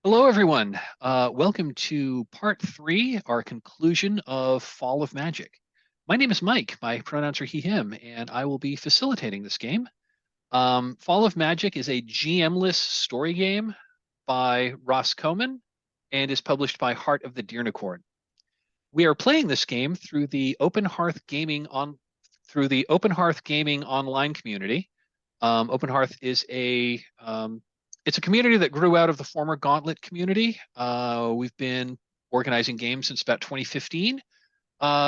Hello, everyone. Welcome to part three, our conclusion of Fall of Magic. My name is Mike. My pronouns are he, him, and I will be facilitating this game. Fall of Magic is a GM-less story game by Ross Cowman and is published by Heart of the Deernicorn. We are playing this game through the Open Hearth Gaming online community. Open Hearth is it's a community that grew out of the former Gauntlet community. We've been organizing games since about 2015.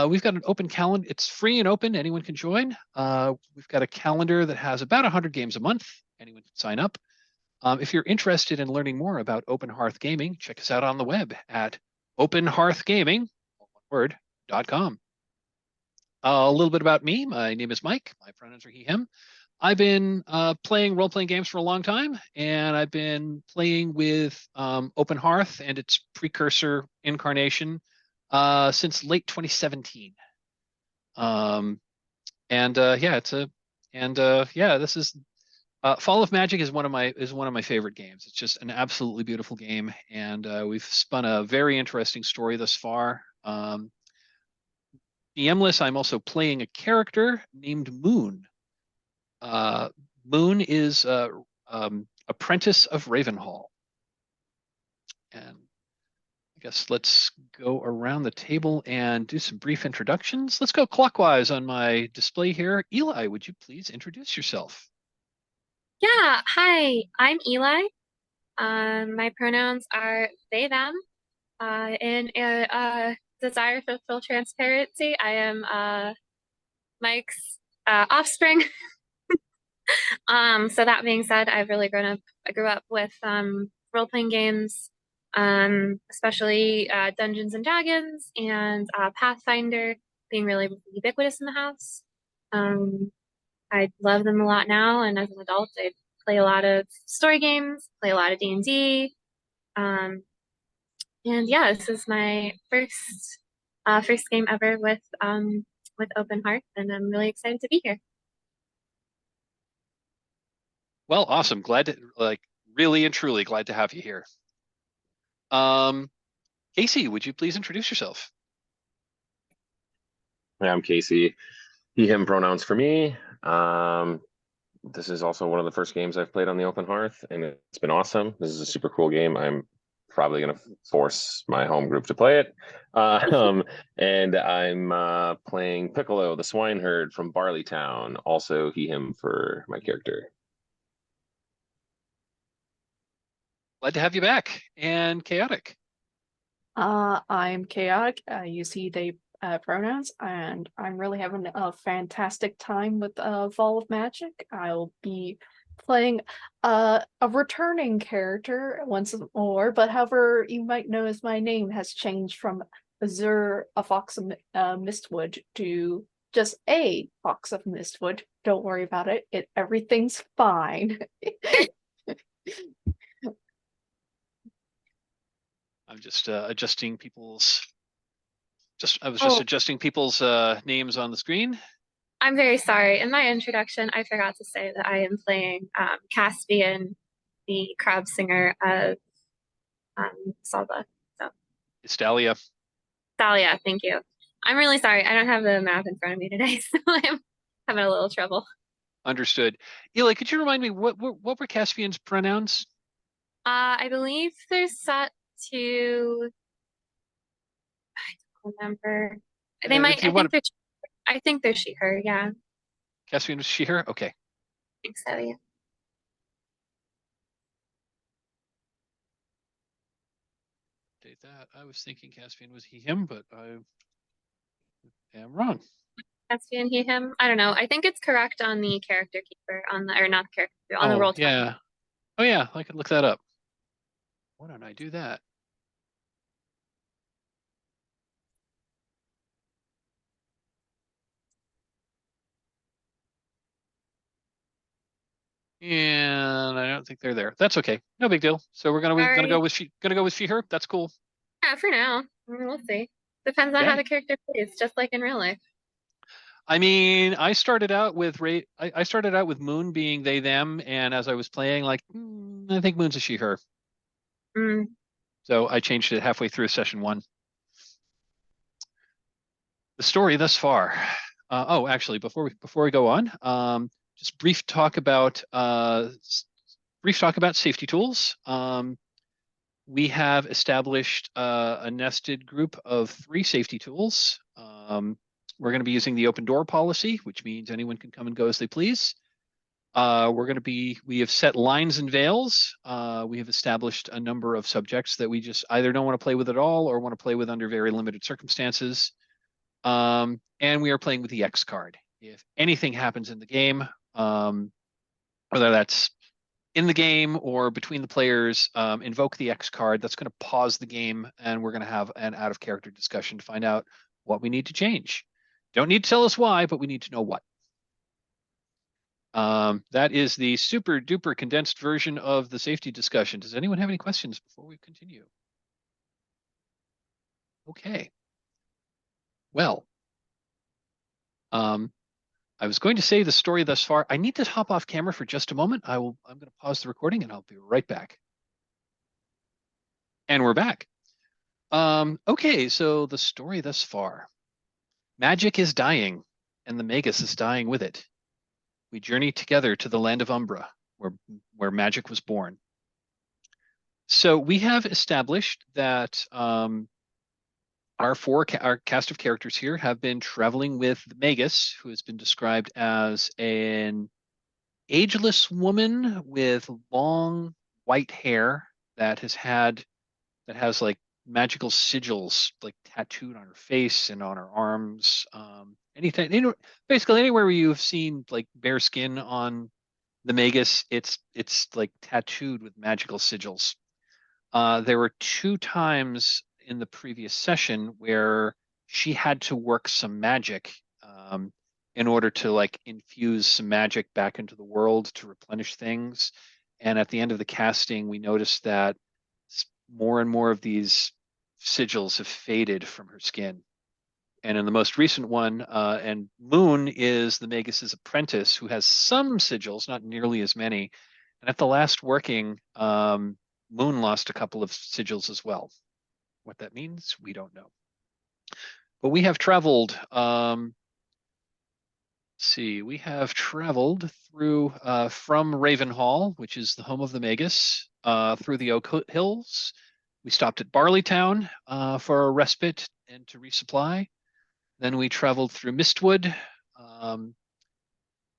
We've got an open calendar. It's free and open. Anyone can join. We've got a calendar that has about 100 games a month. Anyone can sign up. If you're interested in learning more about Open Hearth Gaming, check us out on the web at openhearthgaming.com. A little bit about me. My name is Mike. My pronouns are he, him. I've been playing role-playing games for a long time, and I've been playing with Open Hearth and its precursor incarnation since late 2017. This is Fall of Magic is one of my favorite games. It's just an absolutely beautiful game, and we've spun a very interesting story thus far. DM-less, I'm also playing a character named Moon. Moon is Apprentice of Ravenhall. And I guess let's go around the table and do some brief introductions. Let's go clockwise on my display here. Eli, would you please introduce yourself? Yeah, hi, I'm Eli. My pronouns are they, them. In a desire for full transparency, I am Mike's offspring. So that being said, I've really I grew up with role-playing games, especially Dungeons and Dragons and Pathfinder being really ubiquitous in the house. I love them a lot now, and as an adult, I play a lot of story games, play a lot of D&D. And yeah, this is my first game ever with Open Hearth, and I'm really excited to be here. Well, awesome. Glad to really and truly glad to have you here. Casey, would you please introduce yourself? Yeah, I'm Casey. He, him pronouns for me. This is also one of the first games I've played on the Open Hearth, and it's been awesome. This is a super cool game. I'm probably going to force my home group to play it. And I'm playing Piccolo, the Swineherd from Barley Town. Also, he, him for my character. Glad to have you back. And Chaotic. I'm Chaotic. I use he, they pronouns, and I'm really having a fantastic time with Fall of Magic. I'll be playing a returning character once more, but however you might notice my name has changed from Azure, a Fox of Mistwood, to just a Fox of Mistwood. Don't worry about it. Everything's fine. I'm just adjusting people's. I was adjusting people's names on the screen. I'm very sorry. In my introduction, I forgot to say that I am playing Caspian, the crab singer of Salva. So Istallia. Istallia, thank you. I'm really sorry. I don't have the map in front of me today, so I'm having a little trouble. Understood. Eli, could you remind me what were Caspian's pronouns? I believe they're set to. I don't remember. They might. I think they're she, her. Yeah. Caspian was she, her. Okay. I think so. Yeah. Update that. I was thinking Caspian was he, him, but I am wrong. Caspian, he, him. I don't know. I think it's correct on the character keeper or not the character keeper, on the roll. Yeah. Oh yeah, I could look that up. Why don't I do that? And I don't think they're there. That's okay. No big deal. So we're gonna go with she, her. That's cool. Yeah, for now. We'll see. Depends on how the character plays, just like in real life. I mean, I started out with Moon being they them, and as I was playing, I think Moon's a she, her. So I changed it halfway through session 1. The story thus far. Oh, actually, before we go on, just brief talk about safety tools. We have established a nested group of 3 safety tools. We're going to be using the open door policy, which means anyone can come and go as they please. We have set lines and veils. We have established a number of subjects that we just either don't want to play with at all or want to play with under very limited circumstances. And we are playing with the X card. If anything happens in the game, whether that's in the game or between the players, invoke the X card. That's going to pause the game, and we're going to have an out-of-character discussion to find out what we need to change. Don't need to tell us why, but we need to know what. That is the super duper condensed version of the safety discussion. Does anyone have any questions before we continue? Okay. Well, I was going to say the story thus far. I need to hop off camera for just a moment. I'm going to pause the recording and I'll be right back. And we're back. Okay, so the story thus far. Magic is dying, and the Magus is dying with it. We journey together to the land of Umbra, where magic was born. So we have established that our cast of characters here have been traveling with the Magus, who has been described as an ageless woman with long white hair that has like magical sigils like tattooed on her face and on her arms. Basically anywhere where you've seen like bare skin on the Magus, it's like tattooed with magical sigils. There were 2 times in the previous session where she had to work some magic in order to like infuse some magic back into the world to replenish things. And at the end of the casting, we noticed that more and more of these sigils have faded from her skin. And in the most recent one, and Moon is the Magus's apprentice who has some sigils, not nearly as many. And at the last working, Moon lost a couple of sigils as well. What that means, we don't know. But we have traveled, we have traveled through from Ravenhall, which is the home of the Magus, through the Oak Hills. We stopped at Barley Town for a respite and to resupply. Then we traveled through Mistwood.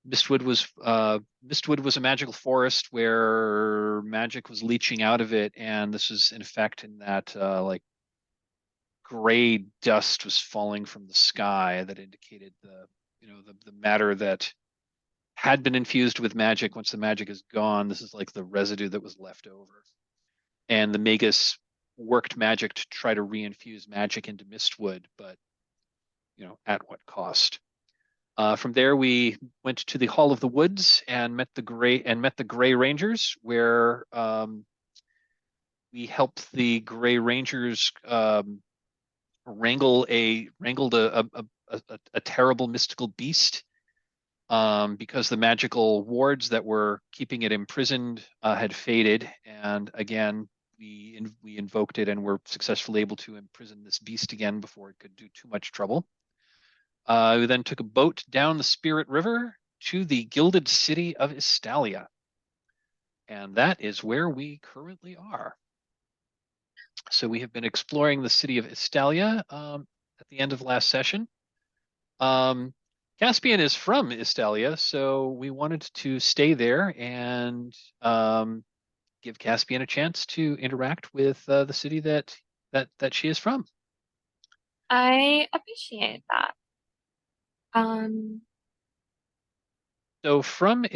Mistwood was a magical forest where magic was leaching out of it, and this was in effect in that like gray dust was falling from the sky that indicated the matter that had been infused with magic. Once the magic is gone, this is like the residue that was left over. And the Magus worked magic to try to reinfuse magic into Mistwood, but at what cost? From there, we went to the Hall of the Woods and met the Gray Rangers, where we helped the Gray Rangers wrangled a terrible mystical beast because the magical wards that were keeping it imprisoned had faded, and again we invoked it and were successfully able to imprison this beast again before it could do too much trouble. We then took a boat down the Spirit River to the Gilded city of Istallia. And that is where we currently are. So we have been exploring the city of Istallia at the end of last session. Caspian is from Istallia, so we wanted to stay there and give Caspian a chance to interact with the city that she is from. I appreciate that.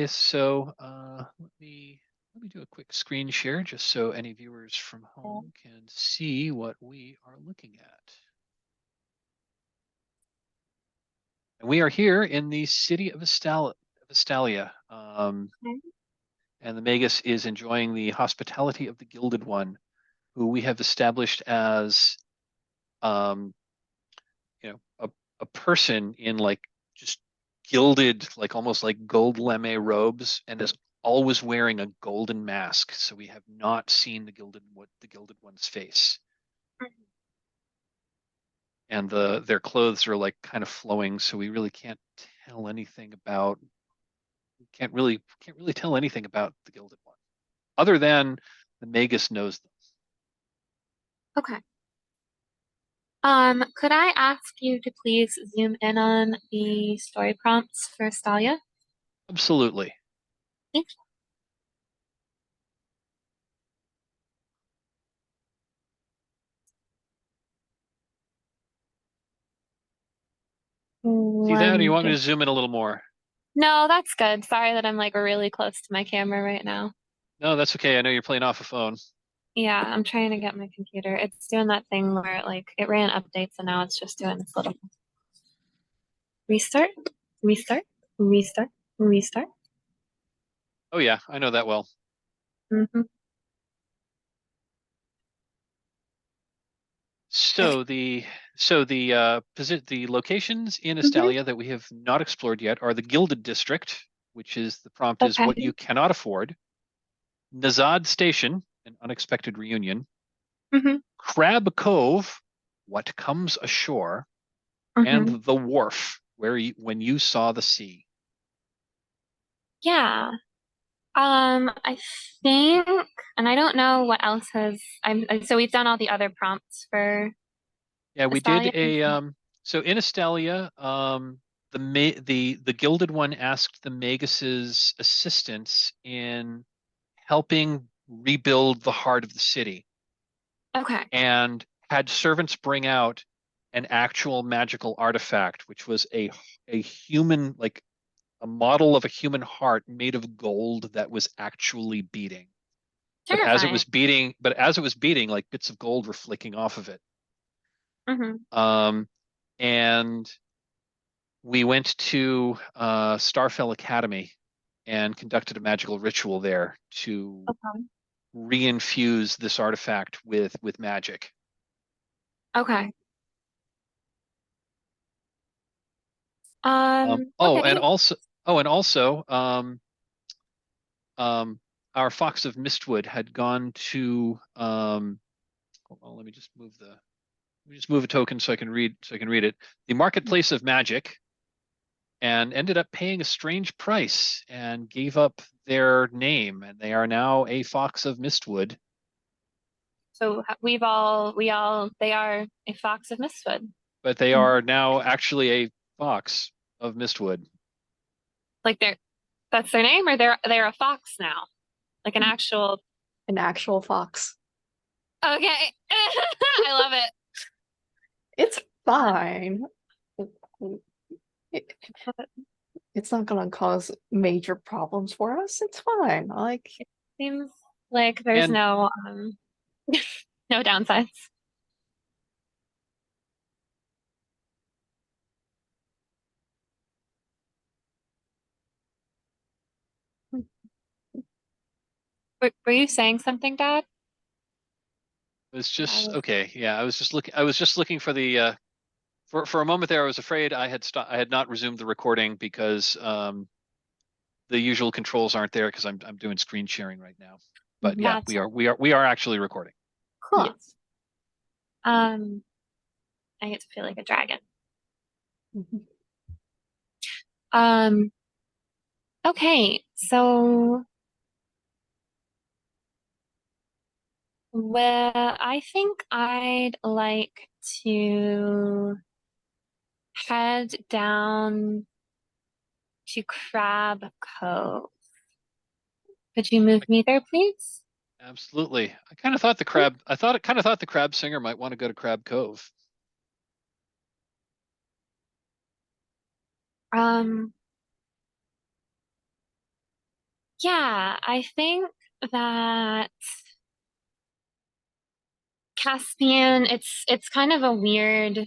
So let me do a quick screen share just so any viewers from home can see what we are looking at. And we are here in the city of Istallia. And the Magus is enjoying the hospitality of the Gilded One, who we have established as a person in like just gilded, like almost like gold lame robes, and is always wearing a golden mask, so we have not seen the Gilded One's face. And their clothes are like kind of flowing, so we really can't tell anything about. Can't really tell anything about the Gilded One, other than the Magus knows them. Okay. Could I ask you to please zoom in on the story prompts for Istallia? Absolutely. Thank you. See that, or you want me to Wonderful. zoom in a little more? No, that's good. Sorry that I'm like really close to my camera right now. No, that's okay. I know you're playing off a phone. Yeah, I'm trying to get my computer. It's doing that thing where it ran updates and now it's just doing this little restart, restart, restart, restart. Oh yeah, I know that well. Mm-hmm. So the locations in Istallia that we have not explored yet are the Gilded District, which is the prompt is what Okay. you cannot afford. Nazad Station, an unexpected reunion. Mm-hmm. Crab Cove, what comes ashore, Mm-hmm. and the Wharf, when you saw the sea. Yeah. I think, and I don't know what else so we've done all the other prompts for Yeah, we did Istallia. a so in Istallia, the Gilded One asked the Magus's assistance in helping rebuild the heart of the city, Okay. and had servants bring out an actual magical artifact, which was a human, like a model of a human heart made of gold that was actually beating. But as it Terrifying. was beating, like bits of gold were flicking off of it. Mm-hmm. And we went to Starfell Academy and conducted a magical ritual there to Okay. reinfuse this artifact with magic. Okay. And Okay. also, our Fox of Mistwood had gone to hold on, let me just move a token so I can read it. The Marketplace of Magic, and ended up paying a strange price and gave up their name, and they are now a Fox of Mistwood. So they are a Fox of Mistwood. But they are now actually a Fox of Mistwood. Like that's their name, or they're a fox now, like an actual fox. Okay. I love it. It's fine. It's not gonna cause major problems for us. It's fine. Like, Seems like there's no no downsides. Were you saying something, Dad? It was just okay. Yeah, I was just looking for the for a moment there. I was afraid I had not resumed the recording because the usual controls aren't there because I'm doing screen sharing right now. But yeah, Gotcha. we are actually recording. huh. Yes. I get to feel like a dragon. Okay, so well, I think I'd like to head down to Crab Cove. Could you move me there, please? Absolutely. I kind of thought the crab singer might want to go to Crab Cove. Yeah, I think that Caspian, it's kind of a weird.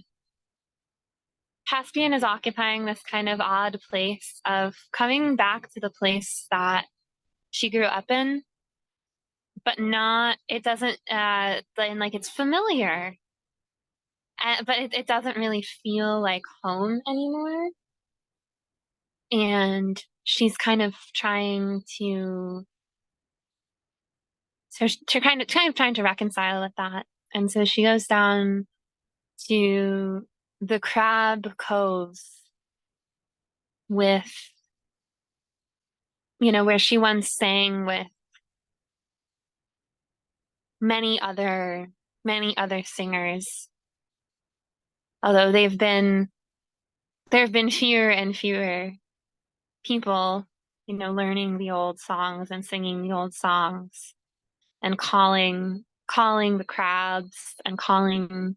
Caspian is occupying this kind of odd place of coming back to the place that she grew up in, but it doesn't, and like it's familiar, but it doesn't really feel like home anymore. And she's kind of trying to kind of trying to reconcile with that. And so she goes down to the Crab Cove with, where she once sang with many other singers. Although there have been fewer and fewer people, learning the old songs and singing the old songs and calling the crabs and calling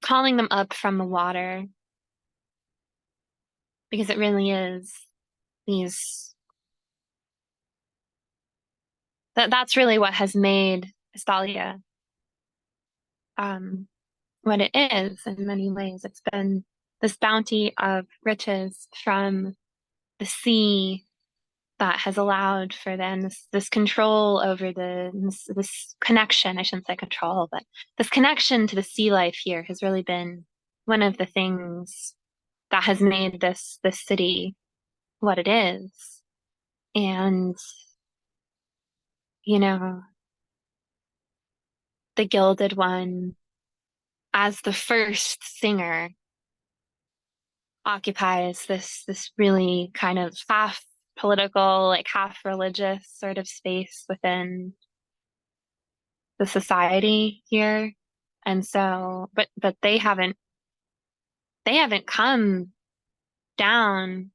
them up from the water, because it really is that's really what has made Istallia what it is in many ways. It's been this bounty of riches from the sea that has allowed for then this control over this connection. I shouldn't say control, but this connection to the sea life here has really been one of the things that has made this city what it is. And the Gilded One, as the first singer, occupies this really kind of half political, like half religious sort of space within the society here. And so, but they haven't come down,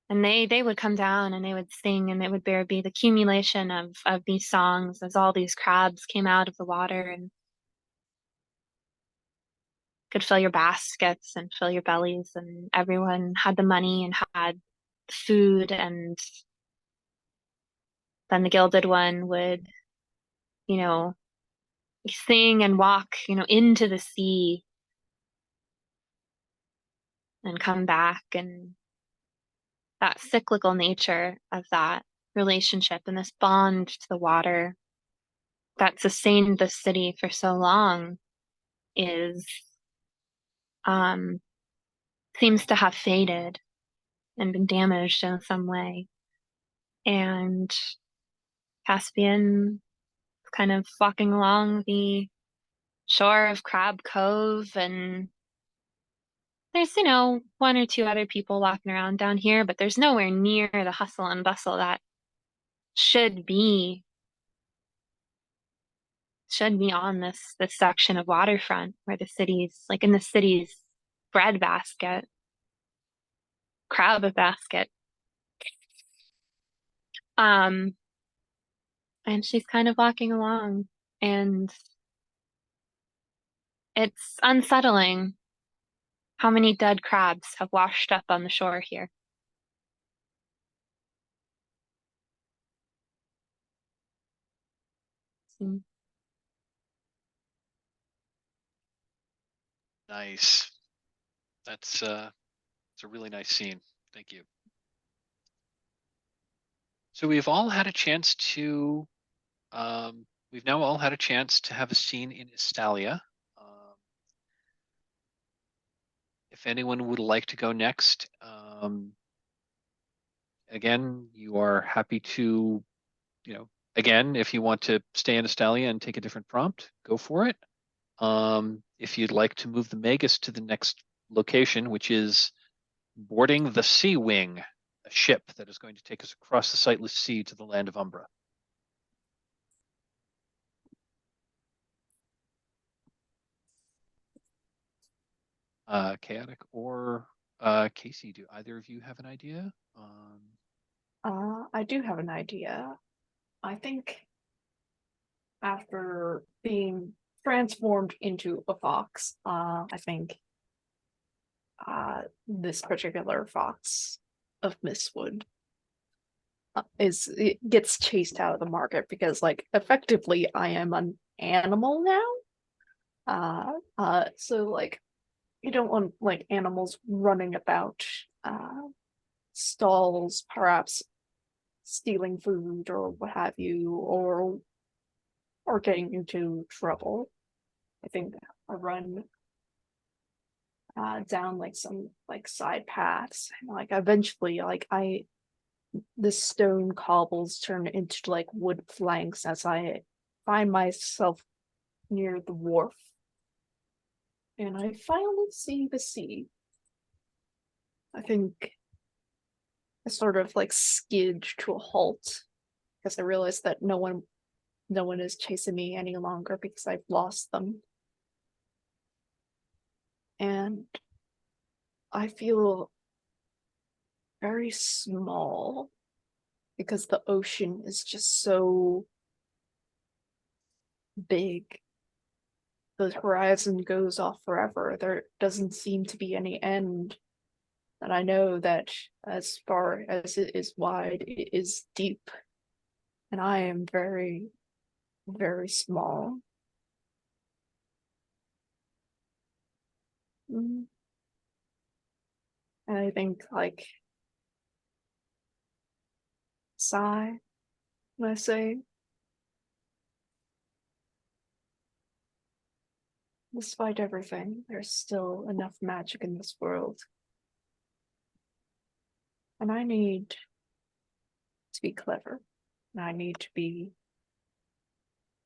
and they would come down and they would sing, and it would be the accumulation of these songs as all these crabs came out of the water and could fill your baskets and fill your bellies, and everyone had the money and had food. And then the Gilded One would, sing and walk, into the sea and come back. And that cyclical nature of that relationship and this bond to the water that sustained the city for so long is seems to have faded and been damaged in some way. And Caspian kind of walking along the shore of Crab Cove, and there's, one or two other people walking around down here, but there's nowhere near the hustle and bustle that should be on this section of waterfront where the city's, like in the city's bread basket, crab basket. And she's kind of walking along, and it's unsettling how many dead crabs have washed up on the shore here. Nice. That's it's a really nice scene. Thank you. So we've all had a chance to we've now all had a chance to have a scene in Istallia. If anyone would like to go next, again, you are happy to, again, if you want to stay in Istallia and take a different prompt, go for it. If you'd like to move the Magus to the next location, which is boarding the Sea Wing, a ship that is going to take us across the Sightless Sea to the land of Umbra. Chaotic or Casey, do either of you have an idea? I do have an idea. I think after being transformed into a fox, I think this particular Fox of Mistwood it gets chased out of the market, because like effectively I am an animal now. So like you don't want like animals running about stalls, perhaps stealing food or what have you, or getting into trouble. I think a run down like some like side paths. And like eventually the stone cobbles turn into like wood planks as I find myself near the wharf. And I finally see the sea. I think I sort of like skid to a halt because I realized that no one is chasing me any longer because I've lost them. And I feel very small because the ocean is just so big. The horizon goes off forever. There doesn't seem to be any end. And I know that as far as it is wide, it is deep. And I am very, very small. And I think like sigh when I say, despite everything, there's still enough magic in this world. And I need to be clever. And I need to be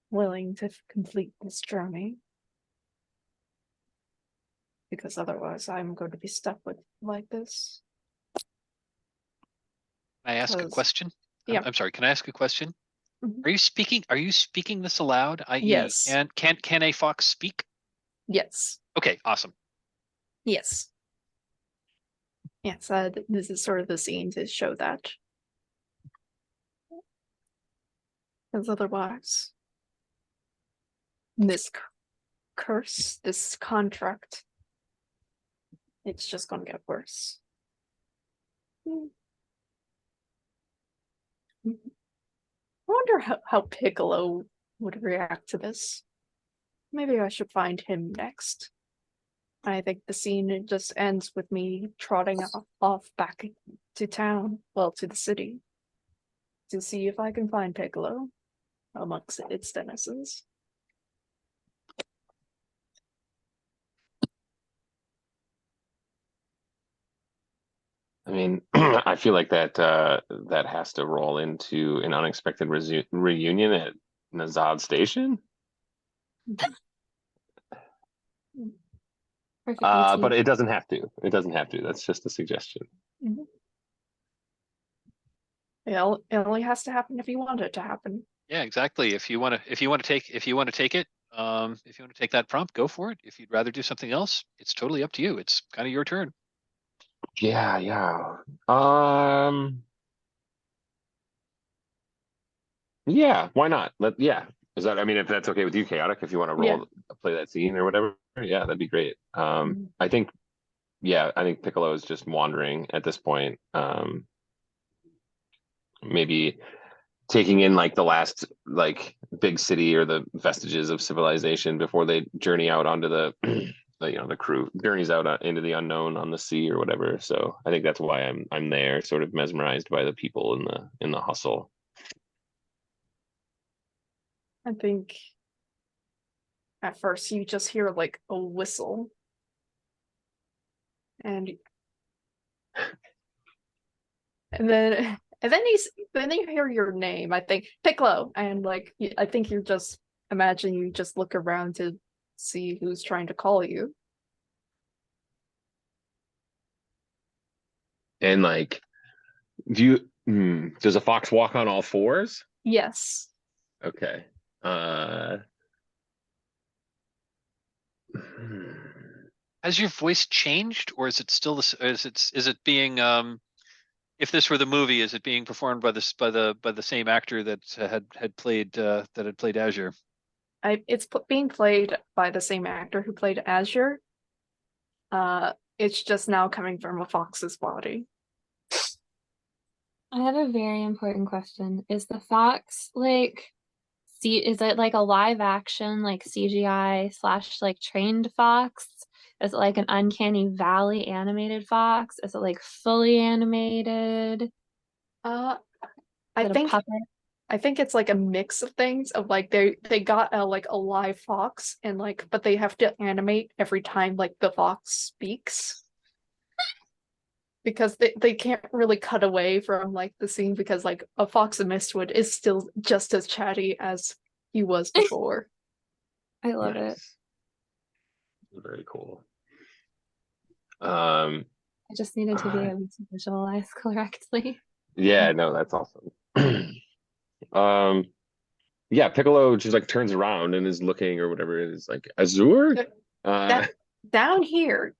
willing to complete this journey. Because otherwise I'm going to be stuck with like this. Can I ask a question? Yeah. I'm sorry, can I ask a question? Mhm. Are you speaking this aloud? I.e., Yes. can a fox speak? Yes. Okay, awesome. Yes. Yes, this is sort of the scene to show that. Because otherwise, this curse, this contract, it's just gonna get worse. I wonder how Piccolo would react to this. Maybe I should find him next. I think the scene just ends with me trotting off back to town, well, to the city, to see if I can find Piccolo amongst its denizens. I mean, I feel like that has to roll into an unexpected reunion at Nazad Station. But it doesn't have to. It doesn't have to. That's just a suggestion. Mm-hmm. It only has to happen if you want it to happen. Yeah, exactly. If you want to take it, if you want to take that prompt, go for it. If you'd rather do something else, it's totally up to you. It's kind of your turn. Yeah. Yeah, why not? Is that, I mean, if that's okay with you, Chaotic, if you want to play that scene or whatever, yeah, that'd be great. I think Piccolo is just wandering at this point. Maybe taking in like the last like big city or the vestiges of civilization before they journey out onto the the crew journeys out into the unknown on the sea or whatever. So I think that's why I'm there, sort of mesmerized by the people in the hustle. I think at first you just hear like a whistle. And then you hear your name, I think, Piccolo, and like I think you just imagine you just look around to see who's trying to call you. And like, does a fox walk on all fours? Yes. Okay. Has your voice changed, or is it still is it being if this were the movie, is it being performed by the same actor that had played Azure? It's being played by the same actor who played Azure. It's just now coming from a fox's body. I have a very important question. Is the fox is it like a live action, like CGI / like trained fox? Is it like an Uncanny Valley animated fox? Is it like fully animated? I Is it think a puppet? I think it's like a mix of things of like they got a like a live fox and like but they have to animate every time like the fox speaks. Because they can't really cut away from like the scene because like a Fox of Mistwood is still just as chatty as he was before. I love it. Nice. Very cool. I just needed to be able to visualize correctly. Yeah, no, that's awesome. Yeah, Piccolo just like turns around and is looking or whatever it is, like Azure. That down here.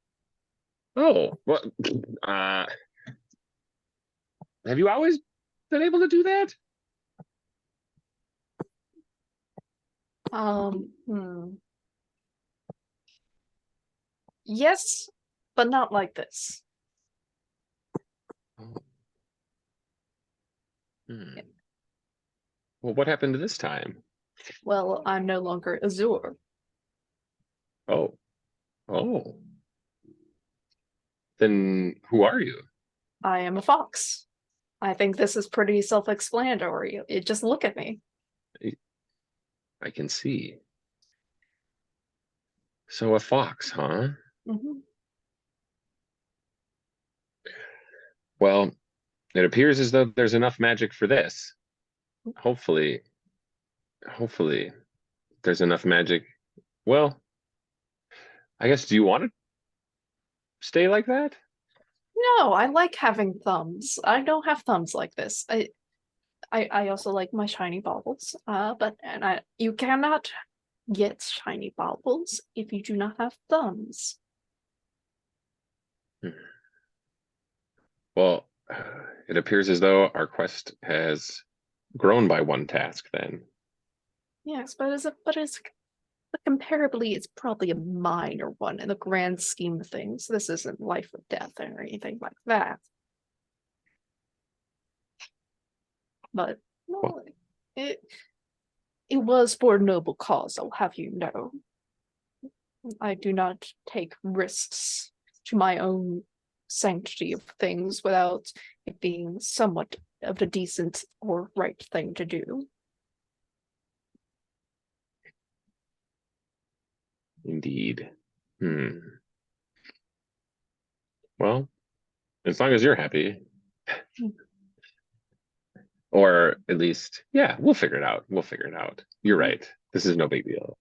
Oh, what? Have you always been able to do that? Yes, but not like this. Hmm. Well, what happened to this time? Well, I'm no longer Azure. Oh, oh. Then who are you? I am a fox. I think this is pretty self-explanatory. Just look at me. I can see. So a fox, huh? Mm-hmm. Well, it appears as though there's enough magic for this. Hopefully there's enough magic. Well, I guess, do you want to stay like that? No, I like having thumbs. I don't have thumbs like this. I also like my shiny baubles. You cannot get shiny baubles if you do not have thumbs. Well, it appears as though our quest has grown by one task then. Yes, but comparably, it's probably a minor one in the grand scheme of things. This isn't life or death or anything like that. But no, Well, it was for a noble cause, I'll have you know. I do not take risks to my own sanctity of things without it being somewhat of a decent or right thing to do. indeed. Well, as long as you're happy. Or at least, yeah, we'll figure it out. We'll figure it out. You're right. This is no big deal.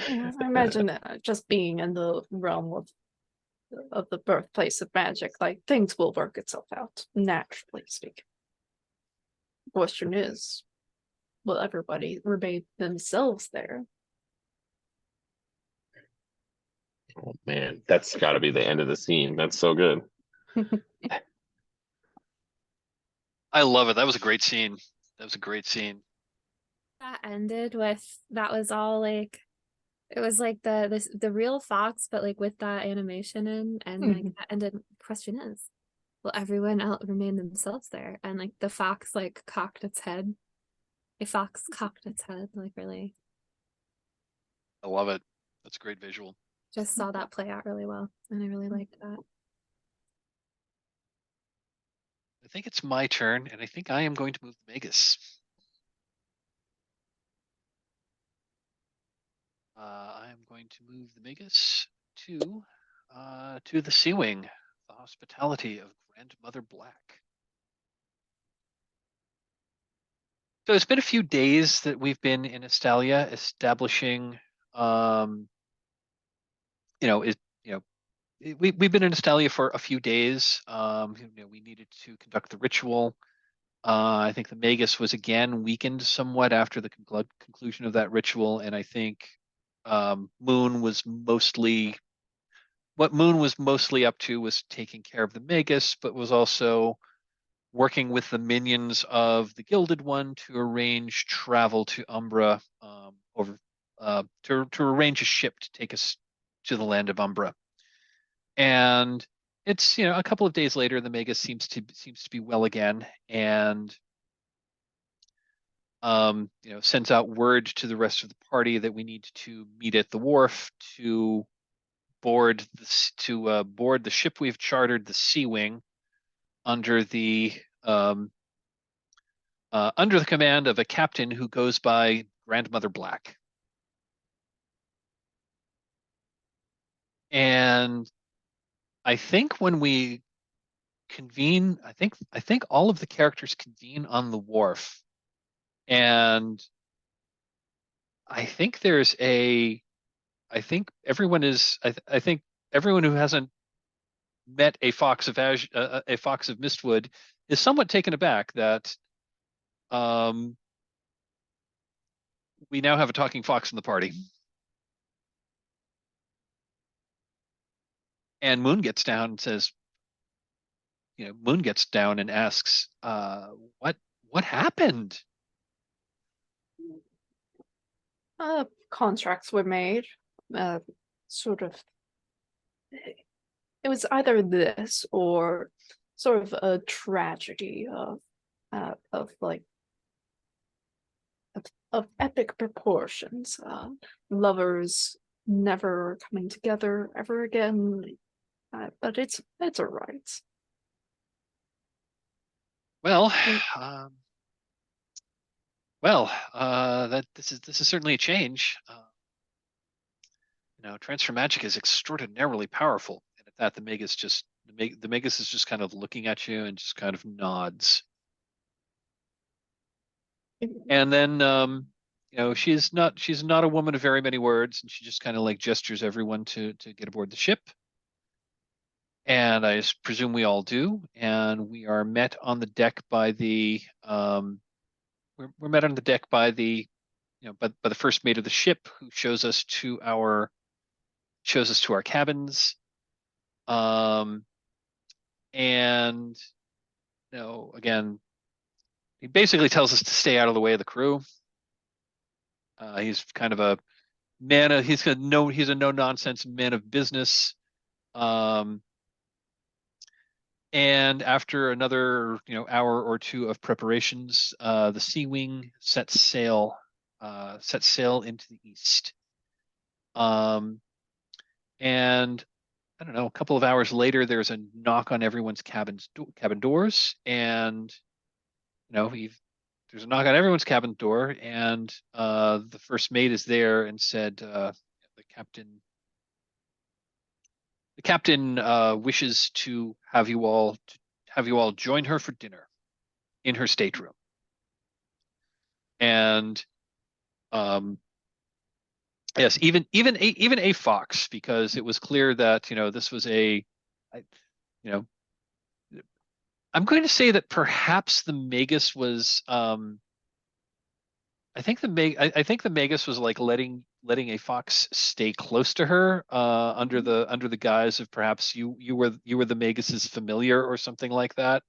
Yeah, I imagine just being in the realm of the birthplace of magic, like things will work itself out, naturally speaking. The question is, will everybody remain themselves there? Oh man, that's got to be the end of the scene. That's so good. I love it. That was a great scene. That was a great scene. That ended with that was all like it was like the real fox, but like with that animation in, and like that ended. Question is, will everyone else remain themselves there? And like the fox like cocked its head. A fox cocked its head, like really. I love it. That's a great visual. Just saw that play out really well, and I really liked that. I think it's my turn, and I think I am going to move the Magus. I am going to move the Magus to the Sea Wing, the hospitality of Grandmother Black. So it's been a few days that we've been in Istallia establishing, we've been in Istallia for a few days. We needed to conduct the ritual. I think the Magus was again weakened somewhat after the conclusion of that ritual, and I think Moon was mostly up to was taking care of the Magus, but was also working with the minions of the Gilded One to arrange travel to Umbra, to arrange a ship to take us to the land of Umbra. And it's a couple of days later, the Magus seems to be well again, and sends out word to the rest of the party that we need to meet at the wharf to board the ship we've chartered, the Sea Wing, under the under the command of a captain who goes by Grandmother Black. And I think when we convene, I think all of the characters convene on the wharf, and I think everyone is. I think everyone who hasn't met a Fox of Mistwood is somewhat taken aback that we now have a talking fox in the party. And Moon gets down and says, Moon gets down and asks, what happened? Contracts were made. Sort of. It was either this or sort of a tragedy of epic proportions. Lovers never coming together ever again. But it's all right. Well, this is certainly a change. Transfer magic is extraordinarily powerful, and at that, the Magus is just kind of looking at you and just kind of nods. And then, she's not a woman of very many words, and she just kind of like gestures everyone to get aboard the ship. And I presume we all do, and we are met on the deck by the we're met on the deck by the by the first mate of the ship, who shows us to our cabins, and again, he basically tells us to stay out of the way of the crew. He's kind of a man. He's a no nonsense man of business. And after another, hour or two of preparations, the Sea Wing sets sail into the east. And I don't know, a couple of hours later, there's a knock on everyone's cabin doors, and there's a knock on everyone's cabin door, and the first mate is there and said, the captain wishes to have you all join her for dinner in her stateroom. And yes, even a fox, because it was clear that this was I'm going to say that perhaps the Magus was I think the Magus was like letting a fox stay close to her under the guise of perhaps you were the Magus's familiar or something like that.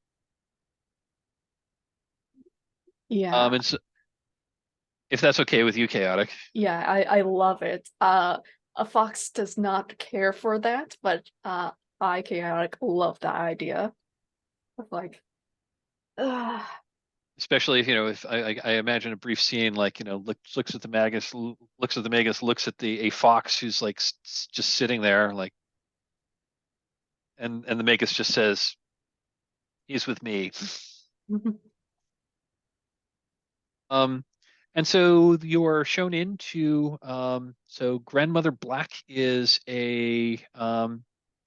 Yeah. And so, if that's okay with you, Chaotic. Yeah, I love it. A fox does not care for that, but I, Chaotic, love that idea of like, especially if I imagine a brief scene, like looks at the Magus, looks at a fox who's like just sitting there, like, and the Magus just says, "He's with me." And so you're shown into, so Grandmother Black is she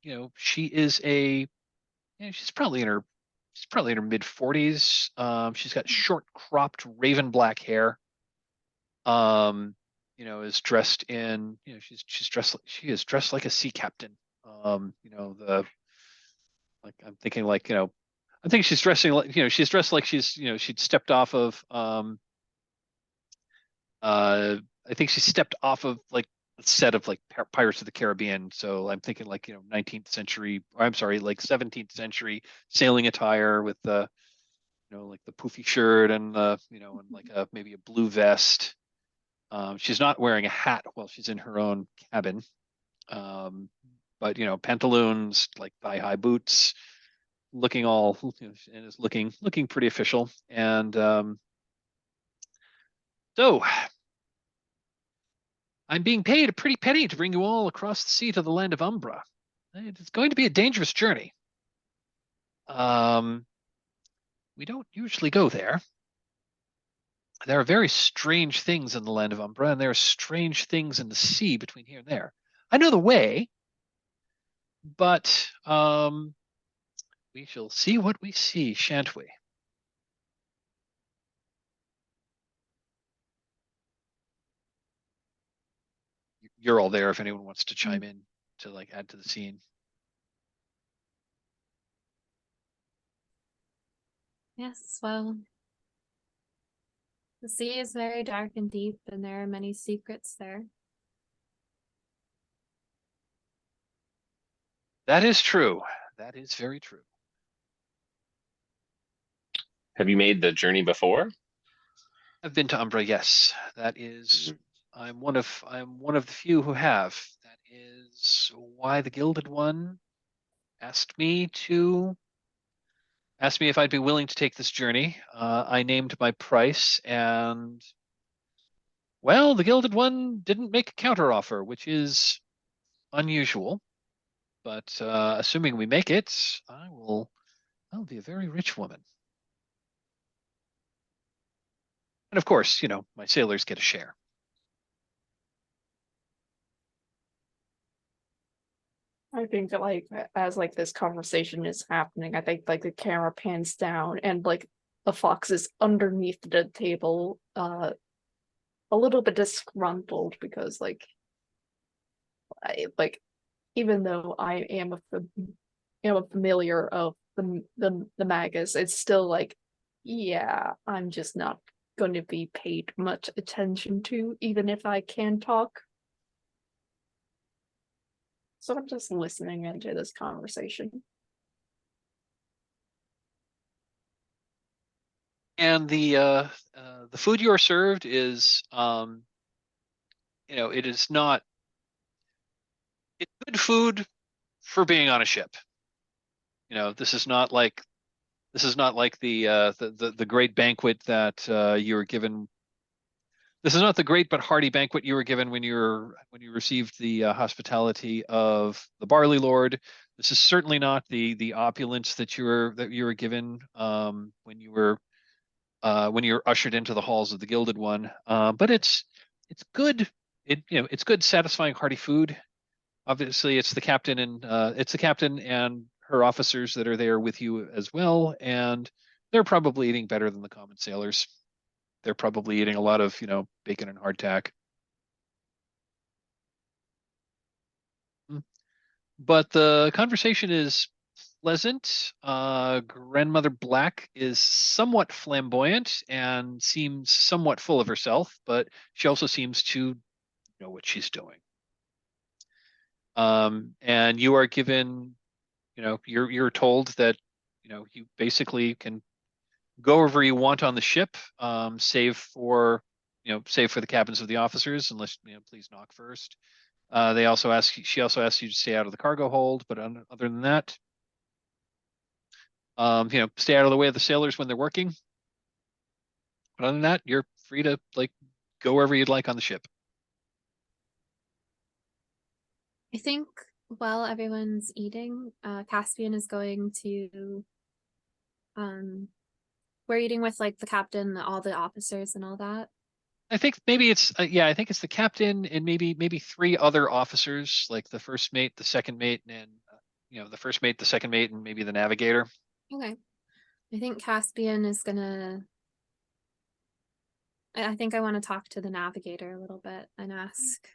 is she's probably in her mid 40s. She's got short cropped raven black hair. Is dressed in, she is dressed like a sea captain. I'm thinking like, I think she's dressing like, she's dressed like she'd stepped off of, I think she stepped off of like the set of like Pirates of the Caribbean. So I'm thinking like 19th century, or I'm sorry, like 17th century sailing attire with the like the poofy shirt and and like maybe a blue vest. She's not wearing a hat while she's in her own cabin, but pantaloons, like thigh-high boots, looking all and is looking pretty official. And so I'm being paid a pretty penny to bring you all across the sea to the land of Umbra. It's going to be a dangerous journey. We don't usually go there. there are very strange things in the land of Umbra, and there are strange things in the sea between here and there. I know the way, but we shall see what we see, shan't we? You're all there if anyone wants to chime in to like add to the scene. Yes, well, the sea is very dark and deep, and there are many secrets there. That is true. That is very true. Have you made the journey before? I've been to Umbra, yes. That is, I'm one of the few who have. That is why the Gilded One asked me if I'd be willing to take this journey. I named my price, and well, the Gilded One didn't make a counteroffer, which is unusual. But assuming we make it, I'll be a very rich woman. And of course, my sailors get a share. I think that as this conversation is happening, I think the camera pans down and the fox is underneath the table, a little bit disgruntled because even though I am a familiar of the Magus, it's still yeah, I'm just not going to be paid much attention to, even if I can talk. So I'm just listening into this conversation. And the food you are served is, it is not. It's good food for being on a ship. This is not like the great banquet that you were given. This is not the great but hearty banquet you were given when you received the hospitality of the Barley Lord. This is certainly not the opulence that you were given when you were ushered into the halls of the Gilded One. But it's good. It's good, satisfying, hearty food. Obviously, it's the captain and her officers that are there with you as well, and they're probably eating better than the common sailors. They're probably eating a lot of, bacon and hardtack. But the conversation is pleasant. Grandmother Black is somewhat flamboyant and seems somewhat full of herself, but she also seems to know what she's doing. And you are given, you're told that, you basically can go wherever you want on the ship, save for the cabins of the officers, unless, please knock first. She also asks you to stay out of the cargo hold, but other than that, stay out of the way of the sailors when they're working. But other than that, you're free to go wherever you'd like on the ship. I think while everyone's eating, Caspian is going to we're eating with the captain, all the officers and all that. I think maybe it's I think it's the captain and maybe three other officers, like the first mate, the second mate, and the first mate, the second mate, and maybe the navigator. Okay. I think Caspian is gonna I think I want to talk to the navigator a little bit and ask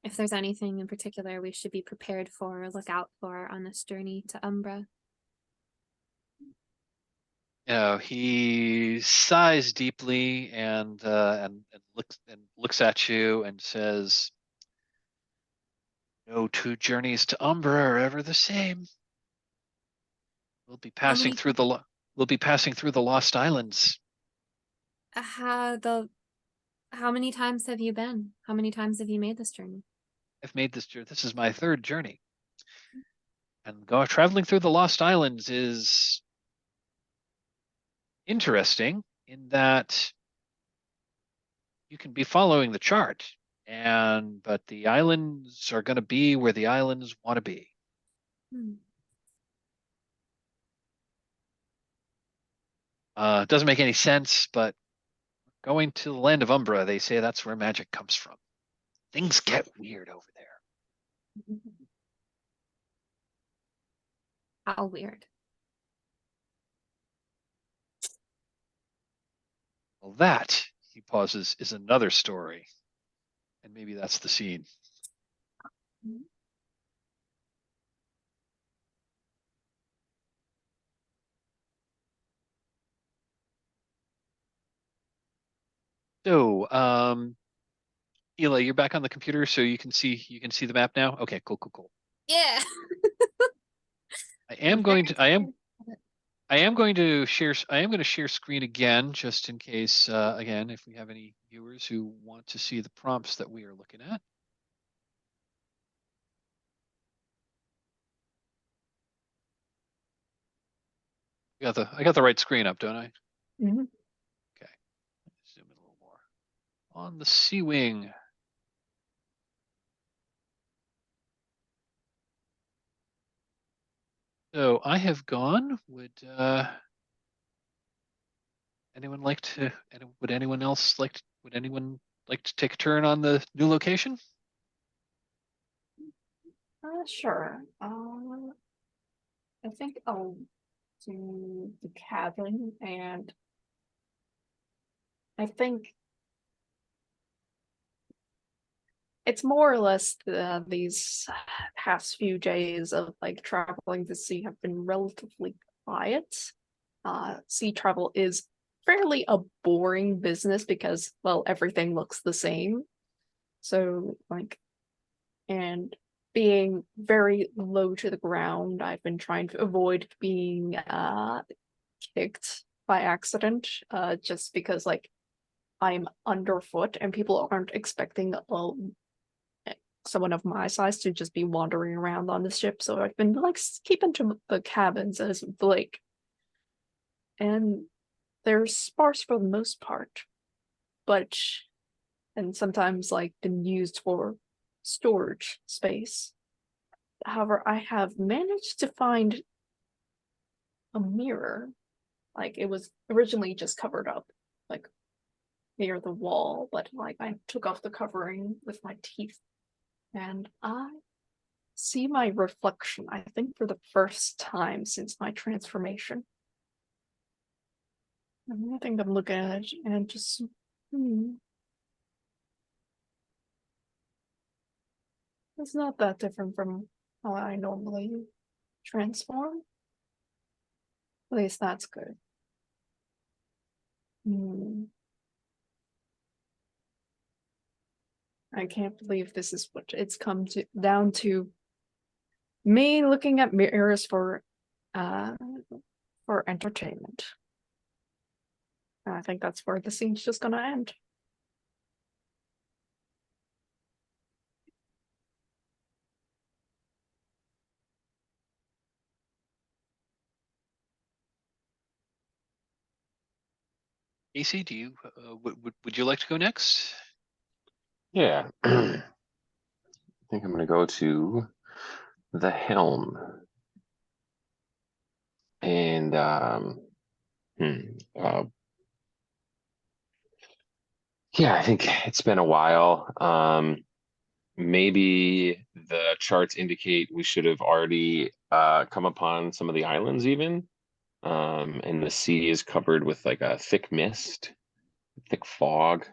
if there's anything in particular we should be prepared for or look out for on this journey to Umbra. He sighs deeply and looks at you and says, "No two journeys to Umbra are ever the same. We'll be passing through the Lost Islands." How many times have you been? How many times have you made this journey? I've made this journey. This is my third journey. And traveling through the Lost Islands is interesting in that you can be following the chart, but the islands are going to be where the islands want to be. Doesn't make any sense, but going to the land of Umbra, they say that's where magic comes from. Things get weird over there. How weird. Well, that, he pauses, is another story. And maybe that's the scene. So, Ela, you're back on the computer, so you can see the map now. Okay, cool. Yeah. I am going to share screen again, just in case, again, if we have any viewers who want to see the prompts that we are looking at. I got the right screen up, don't I? Mm-hmm. Okay. Zoom in a little more. On the Sea Wing. So I have gone. Would anyone like to? Would anyone else like? Would anyone like to take a turn on the new location? Sure. I think I'll do the cabin, and I think it's more or less these past few days of like traveling the sea have been relatively quiet. Sea travel is fairly a boring business because, well, everything looks the same. So, like, and being very low to the ground, I've been trying to avoid being kicked by accident, just because like I'm underfoot and people aren't expecting someone of my size to just be wandering around on the ship. So I've been like keeping to the cabins as the lake, and they're sparse for the most part, but and sometimes like been used for storage space. However, I have managed to find a mirror. Like it was originally just covered up, like near the wall, but like I took off the covering with my teeth, and I see my reflection, I think for the first time since my transformation. And I think I'm looking at it and just, it's not that different from how I normally transform. At least that's good. I can't believe this is what it's come down to. Me looking at mirrors for entertainment. And I think that's where the scene's just gonna end. AC, would you like to go next? Yeah. I think I'm going to go to the helm. And yeah, I think it's been a while. Maybe the charts indicate we should have already come upon some of the islands even. And the sea is covered with like a thick mist, thick fog.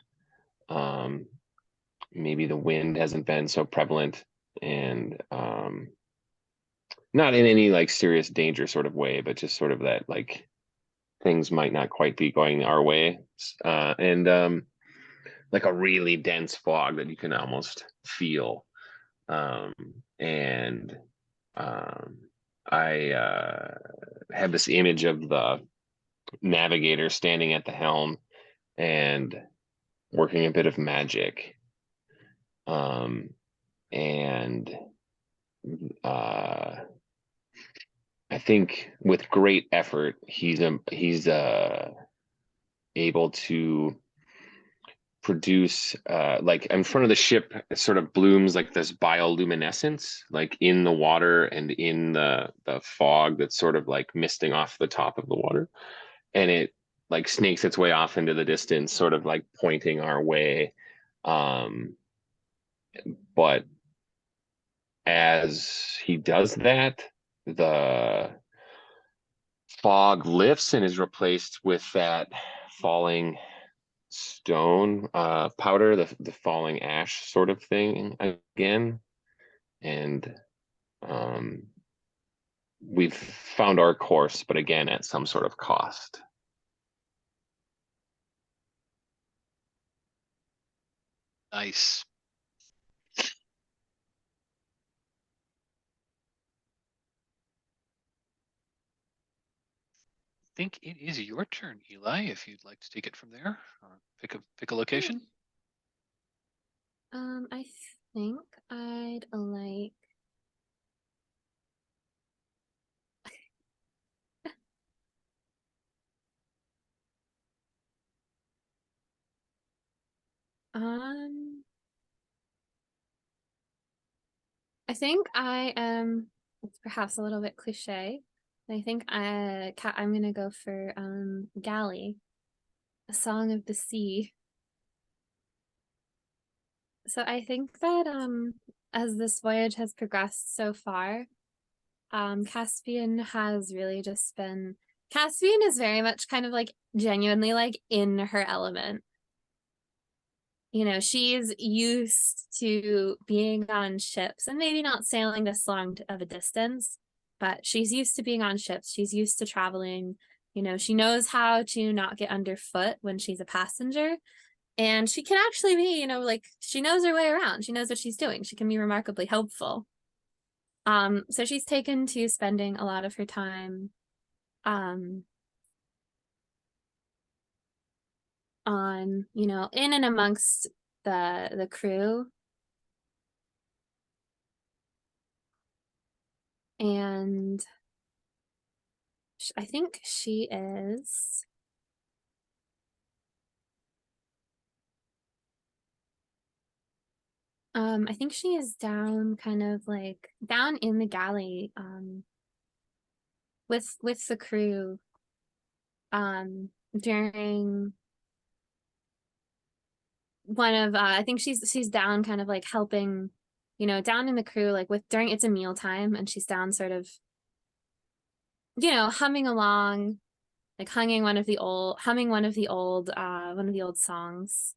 Maybe the wind hasn't been so prevalent, and not in any like serious danger sort of way, but just sort of that like things might not quite be going our way. And like a really dense fog that you can almost feel. And I have this image of the navigator standing at the helm and working a bit of magic. And I think with great effort, he's able to produce like in front of the ship, it sort of blooms like this bioluminescence, like in the water and in the fog that's sort of like misting off the top of the water, and it like snakes its way off into the distance, sort of like pointing our way. But as he does that, the fog lifts and is replaced with that falling stone powder, the falling ash sort of thing again. And we've found our course, but again at some sort of cost. Nice. I think it is your turn, Eli, if you'd like to take it from there or pick a location. I think I'd like I think I am, it's perhaps a little bit cliche. I think I'm gonna go for Galley, a Song of the Sea. So I think that as this voyage has progressed so far, Caspian has really just been, Caspian is very much kind of like genuinely like in her element. You know, she's used to being on ships and maybe not sailing this long of a distance, but she's used to being on ships. She's used to traveling. You know, she knows how to not get underfoot when she's a passenger. And she can actually be, you know, like she knows her way around. She knows what she's doing. She can be remarkably helpful. So she's taken to spending a lot of her time on, you know, in and amongst the crew. And I think she is I think she is down kind of like down in the galley with the crew during one of I think she's down kind of like helping, you know, down in the crew like with during it's a meal time, and she's down sort of, you know, humming along, like humming one of the old songs.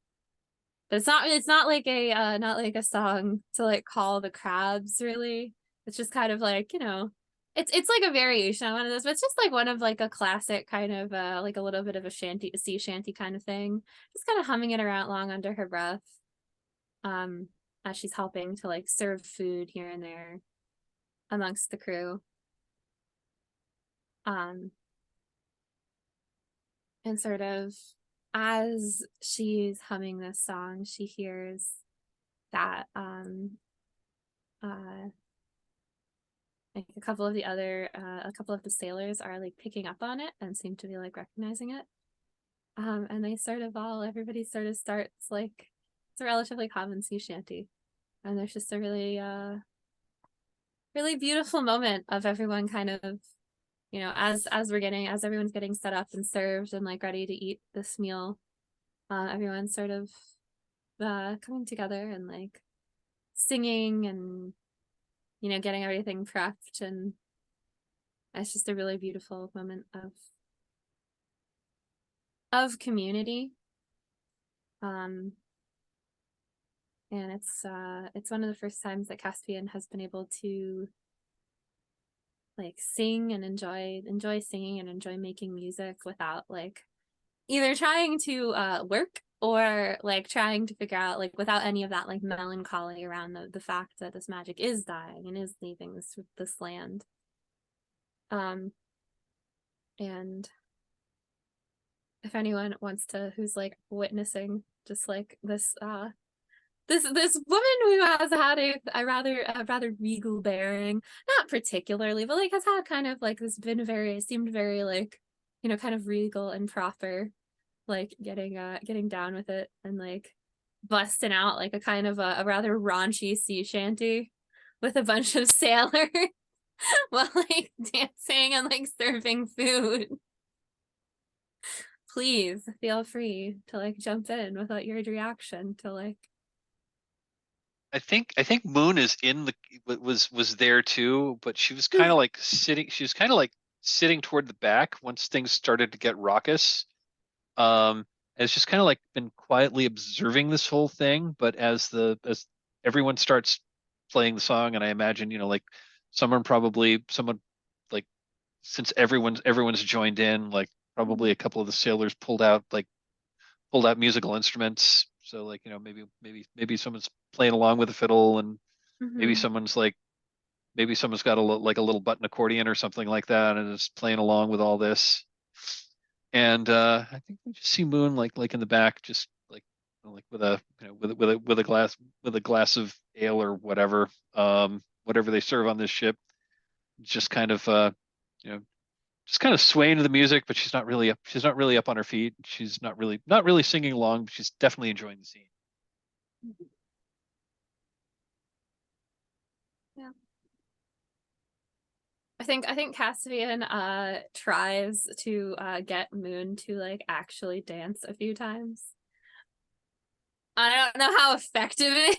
But it's not like a song to like call the crabs, really. It's just kind of like, you know, it's like a variation on one of those, but it's just like one of like a classic kind of like a little bit of a sea shanty kind of thing. Just kind of humming it around long under her breath. As she's helping to like serve food here and there amongst the crew. And sort of as she's humming this song, she hears that like a couple of the sailors are like picking up on it and seem to be like recognizing it. And everybody sort of starts like, it's a relatively common sea shanty. And there's just a really really beautiful moment of everyone kind of, you know, as everyone's getting set up and served and like ready to eat this meal, everyone's sort of coming together and like singing and, you know, getting everything prepped, and it's just a really beautiful moment of community. And it's one of the first times that Caspian has been able to like sing and enjoy singing and enjoy making music without like either trying to work or like trying to figure out like without any of that like melancholy around the fact that this magic is dying and is leaving this land. And if anyone wants to, who's like witnessing just like this this woman who has had a rather regal bearing, not particularly, but like has had kind of like this seemed very like, you know, kind of regal and proper, like getting down with it and like busting out like a kind of a rather raunchy sea shanty with a bunch of sailors while like dancing and like serving food. please feel free to like jump in with like, your reaction to like. I think Moon is in the was there too, but she was kind of like sitting. She was kind of like sitting toward the back once things started to get raucous. Has just kind of like been quietly observing this whole thing, but as everyone starts playing the song, and I imagine like someone like since everyone's joined in, like probably a couple of the sailors pulled out musical instruments. So like maybe someone's playing along with a fiddle, and maybe someone's got like a little button accordion or something like that, and is playing along with all this. And I think we just see Moon like in the back, just like with a with a glass of ale or whatever whatever they serve on this ship, just kind of you know just kind of swaying to the music, but she's not really up on her feet. She's not really singing along, but she's definitely enjoying the scene. Yeah. I think Caspian tries to get Moon to like actually dance a few times. I don't know how effective it is.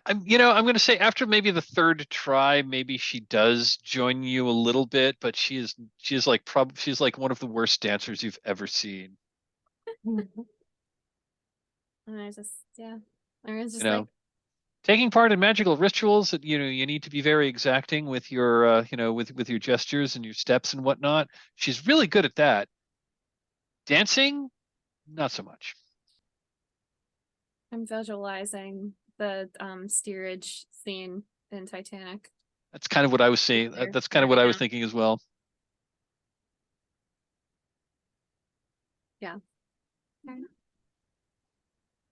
I'm going to say after maybe the third try, maybe she does join you a little bit, but she is like she's like one of the worst dancers you've ever seen. And I was just like, taking part in magical rituals that you need to be very exacting with your with your gestures and your steps and whatnot. She's really good at that. Dancing, not so much. I'm visualizing the steerage scene in Titanic. That's kind of what I was saying. That's kind of what I was thinking as well. Yeah.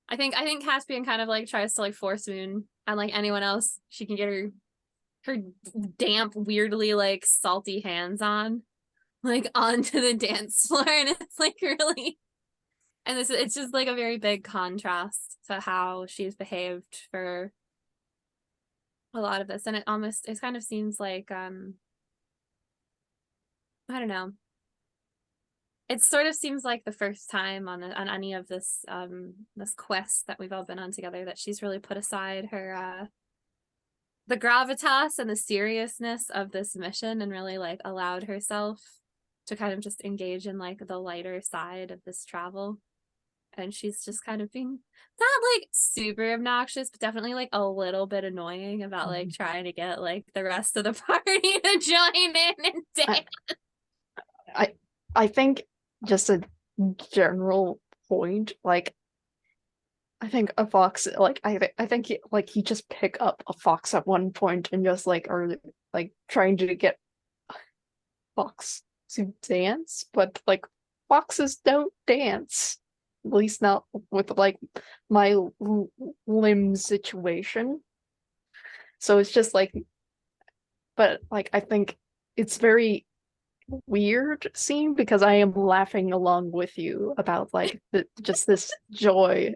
I think Caspian kind of like tries to like force Moon, and like anyone else she can get her damp, weirdly like salty hands on, like onto the dance floor, and it's like really, and it's just like a very big contrast to how she's behaved for a lot of this, and it kind of seems like I don't know. It sort of seems like the first time on any of this this quest that we've all been on together that she's really put aside her the gravitas and the seriousness of this mission and really like allowed herself to kind of just engage in like the lighter side of this travel. And she's just kind of being not like super obnoxious, but definitely like a little bit annoying about like trying to get like the rest of the party to join in and dance. I think just a general point, like I think a fox, like I think he just pick up a fox at one point and just like are like trying to get fox to dance, but like foxes don't dance, at least not with like my limb situation. So it's just like, but like I think it's very weird scene because I am laughing along with you about like just this joy,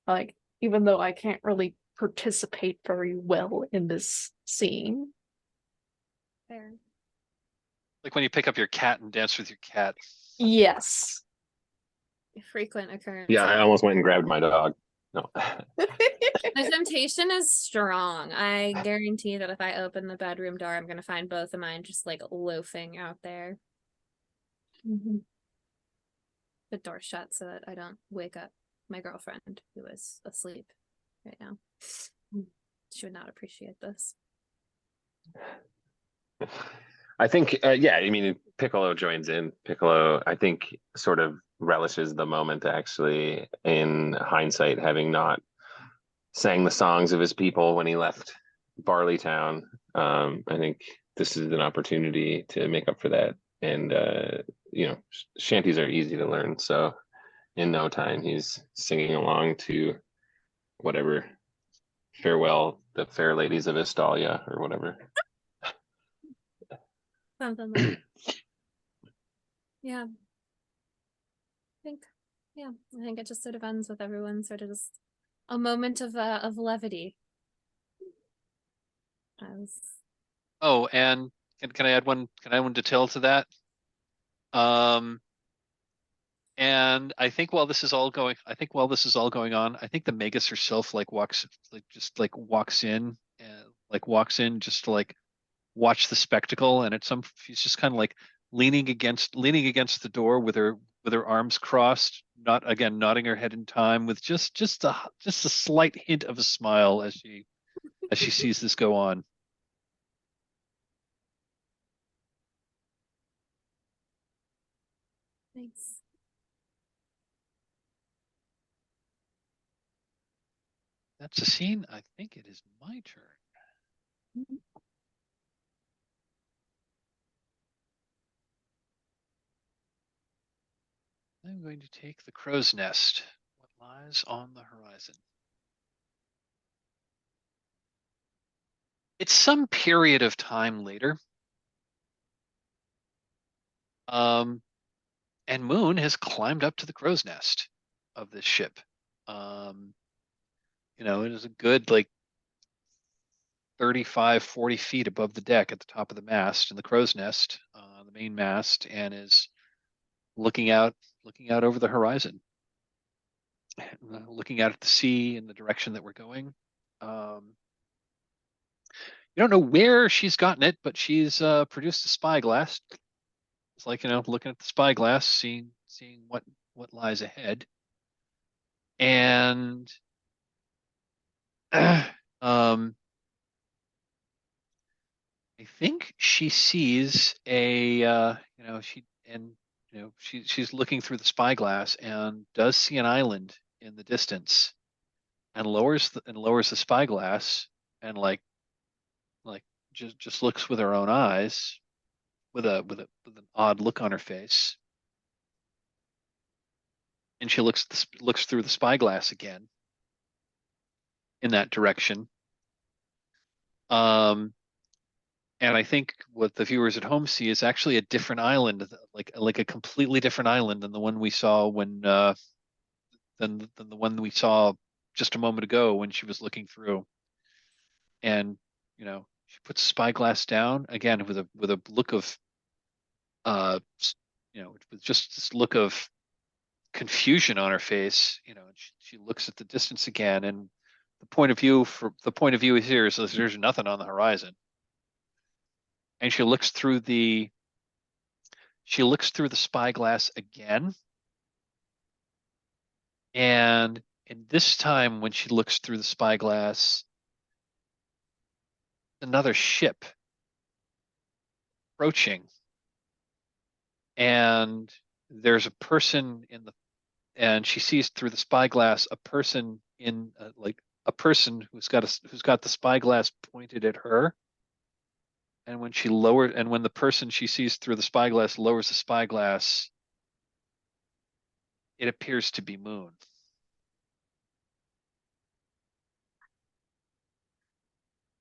like even though I can't really participate very well in this scene. Fair. Like when you pick up your cat and dance with your cat. Yes. Frequent occurrence. Yeah, I almost went and grabbed my dog. No. The temptation is strong. I guarantee that if I open the bedroom door, I'm going to find both of mine just like loafing out there. Mm-hmm. The door shut so that I don't wake up my girlfriend who is asleep right now. She would not appreciate this. I think, yeah, I mean, Piccolo joins in. Piccolo, I think, sort of relishes the moment, actually, in hindsight, having not sang the songs of his people when he left Barley Town. I think this is an opportunity to make up for that. And, shanties are easy to learn. So in no time, he's singing along to whatever, farewell, the fair ladies of Istallia or whatever. Something like yeah. I think it just sort of ends with everyone sort of just a moment of levity. Oh, and can I add one detail to that? And I think while this is all going on, I think the Magus herself walks in just to like watch the spectacle, and she's just kind of like leaning against the door with her arms crossed, not again nodding her head in time with just a slight hint of a smile as she sees this go on. Thanks. That's a scene. I think it is my turn. I'm going to take the crow's nest. What lies on the horizon? It's some period of time later. And Moon has climbed up to the crow's nest of this ship. It is a good like 35, 40 feet above the deck at the top of the mast in the crow's nest, the main mast, and is looking out over the horizon, looking out at the sea in the direction that we're going. You don't know where she's gotten it, but she's produced a spyglass. It's like, looking at the spyglass, seeing what lies ahead. And I think she sees she's looking through the spyglass and does see an island in the distance, and lowers the spyglass and like just looks with her own eyes with an odd look on her face, and she looks through the spyglass again in that direction. And I think what the viewers at home see is actually a different island, like a completely different island than the one we saw than the one we saw just a moment ago when she was looking through. And she puts the spyglass down again with a look of with just this look of confusion on her face. And she looks at the distance again, and the point of view here is there's nothing on the horizon. And she looks through the spyglass again. And this time when she looks through the spyglass, another ship approaching. And there's a person and she sees through the spyglass a person who's got the spyglass pointed at her. And when the person she sees through the spyglass lowers the spyglass, it appears to be Moon.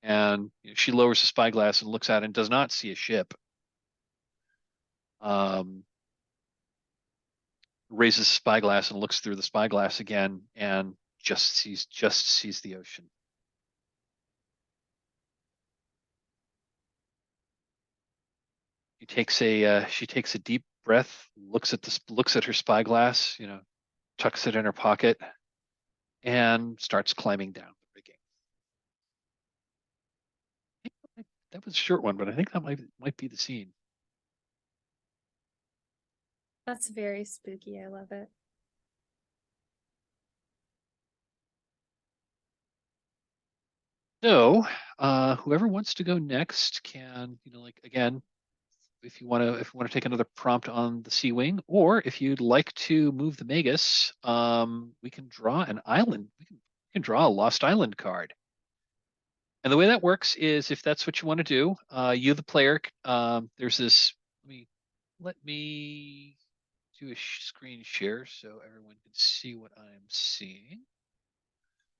And she lowers the spyglass and looks out and does not see a ship. Raises the spyglass and looks through the spyglass again and just sees the ocean. She takes a deep breath, looks at her spyglass, tucks it in her pocket, and starts climbing down the rigging. That was a short one, but I think that might be the scene. That's very spooky. I love it. So, whoever wants to go next can, again, if you want to take another prompt on the Sea Wing, or if you'd like to move the Magus, we can draw an island. We can draw a Lost Island card. And the way that works is, if that's what you want to do, you, the player, there's this. Let me do a screen share so everyone can see what I'm seeing.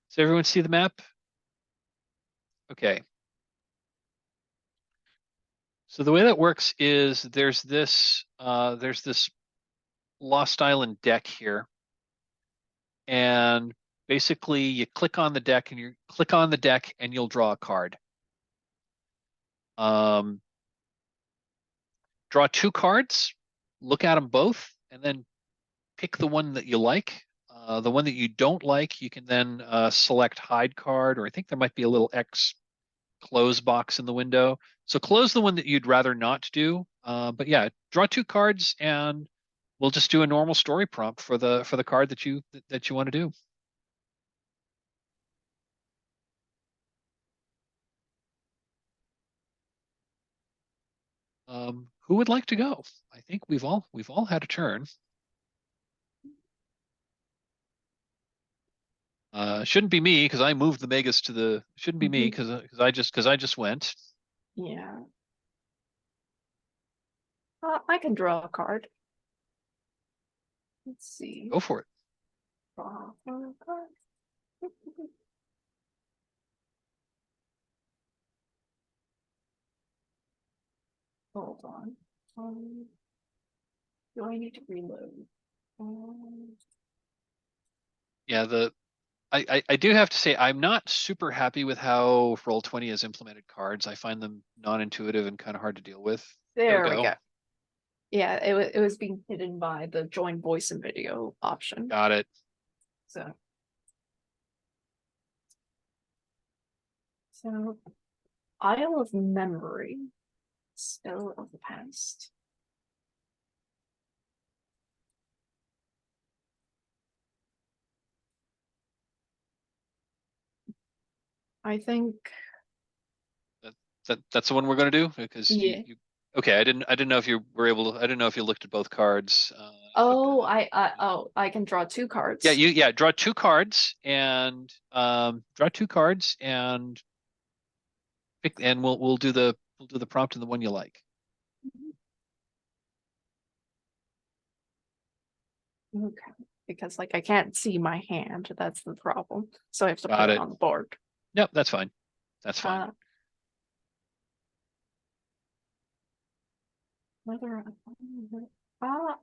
Does everyone see the map? Okay. So the way that works is there's this Lost Island deck here, and basically you click on the deck and you'll draw a card. Draw two cards, look at them both, and then pick the one that you like. The one that you don't like, you can then select hide card, or I think there might be a little X close box in the window. So close the one that you'd rather not do. But yeah, draw 2 cards, and we'll just do a normal story prompt for the card that you want to do. Who would like to go? I think we've all had a turn. Shouldn't be me because I moved the Magus to the. Shouldn't be me because I just went. Yeah. I can draw a card. Let's see. Go for it. Draw a card. Hold on. Do I need to reload? Yeah, I do have to say I'm not super happy with how Roll20 has implemented cards. I find them non-intuitive and kind of hard to deal with. There we go. Yeah, it was being hidden by the join voice and video option. Got it. So Isle of Memory, Spell of the Past. I think that's the one we're going to do because yeah. Okay, I didn't know if you were able to. I didn't know if you looked at both cards. I can draw 2 cards. Yeah, draw 2 cards and pick, and we'll do the prompt in the one you like. Okay, because like I can't see my hand. That's the problem. So I have to Got put it. it on the board. Yep, that's fine. That's fine.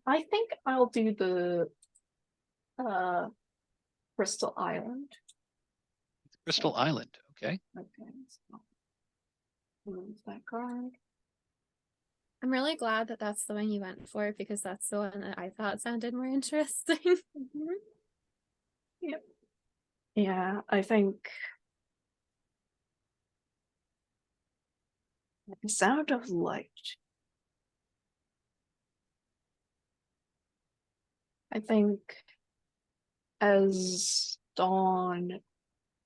I think I'll do the Crystal Island. Crystal Island. Okay. Okay. So move that card. I'm really glad that that's the one you went for because that's the one that I thought sounded more interesting. Yep. Yeah, I think the sound of light. I think as dawn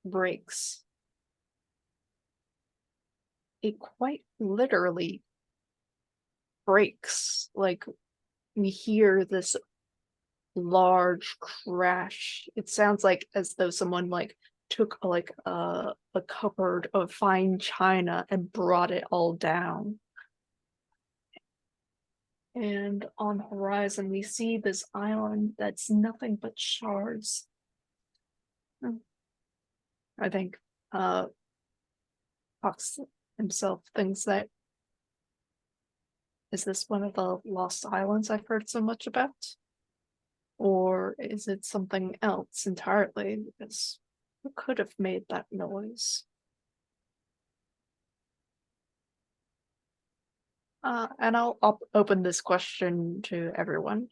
breaks, it quite literally breaks. Like we hear this large crash. It sounds like as though someone like took like a cupboard of fine china and brought it all down. And on the horizon, we see this island that's nothing but shards. I think Fox himself thinks that is this one of the lost islands I've heard so much about? Or is it something else entirely? Because who could have made that noise? And I'll open this question to everyone.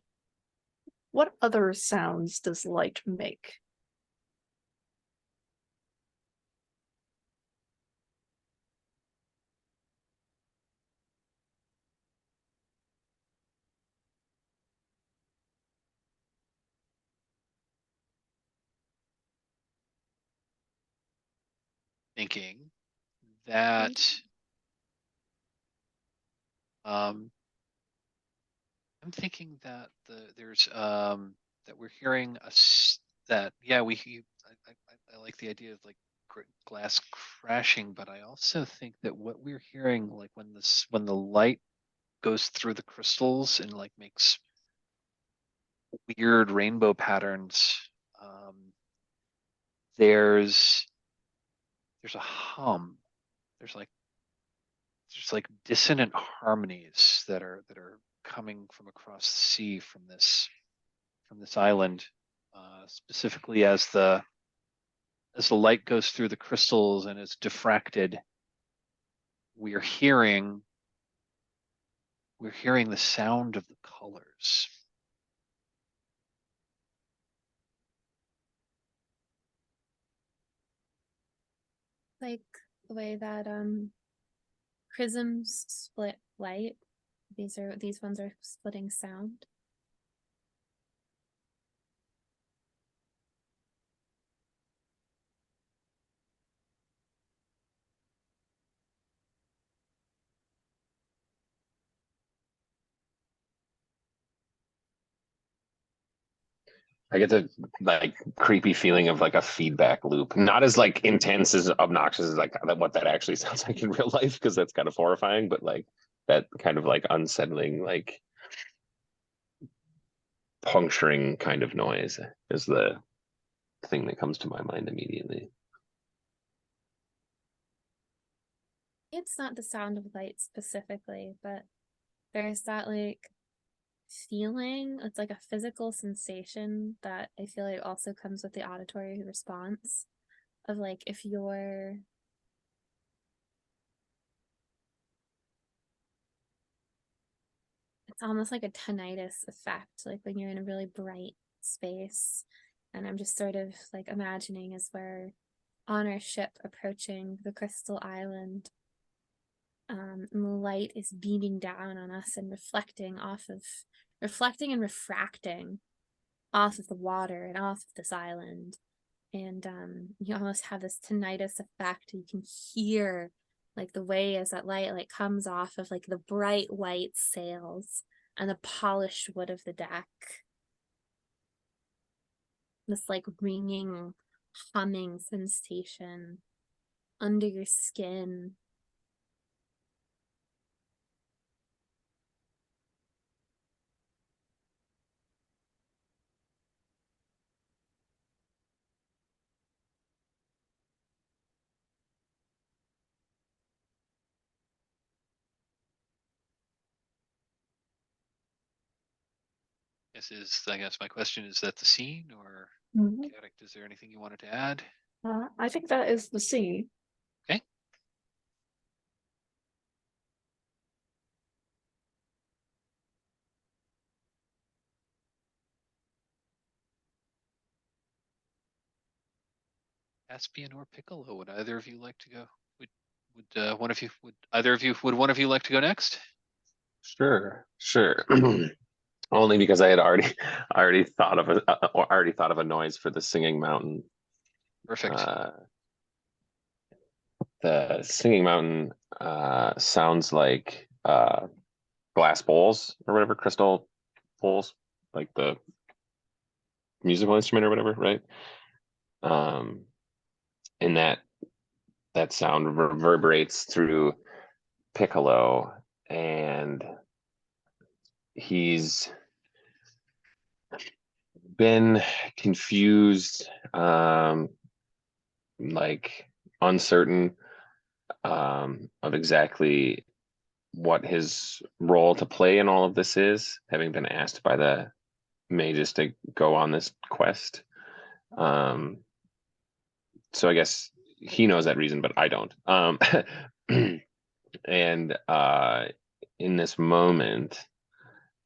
What other sounds does light make? Thinking that I'm thinking that there's that we're hearing I like the idea of like glass crashing, but I also think that what we're hearing, like when the light goes through the crystals and like makes weird rainbow patterns, there's a hum. There's like dissonant harmonies that are coming from across the sea from this island, specifically as the light goes through the crystals and is diffracted. We're hearing the sound of the colors. Like the way that prisms split light. These ones are splitting sound. I get the like creepy feeling of like a feedback loop, not as like intense as obnoxious as like what that actually sounds like in real life, because that's kind of horrifying, but like that kind of like unsettling, like puncturing kind of noise is the thing that comes to my mind immediately. It's not the sound of light specifically, but there's that like feeling. It's like a physical sensation that I feel like also comes with the auditory response of like if you're it's almost like a tinnitus effect, like when you're in a really bright space. And I'm just sort of like imagining as we're on our ship approaching the Crystal Island, and the light is beaming down on us and reflecting and refracting off of the water and off of this island. And you almost have this tinnitus effect. You can hear like the way as that light like comes off of like the bright white sails and the polished wood of the deck. This like ringing, humming sensation under your skin. I guess my question is that the scene, or Mhm. Chaotic, is there anything you wanted to add? I think that is the scene. Okay. Caspian or Piccolo, would either of you like to go? Would one of you like to go next? Sure. Only because I had already thought of a noise for the singing mountain. Perfect. The singing mountain sounds like glass bowls or whatever, crystal bowls, like the musical instrument or whatever, right? And that sound reverberates through Piccolo, and he's been confused, like uncertain of exactly what his role to play in all of this is, having been asked by the mages to go on this quest. So I guess he knows that reason, but I don't. And in this moment,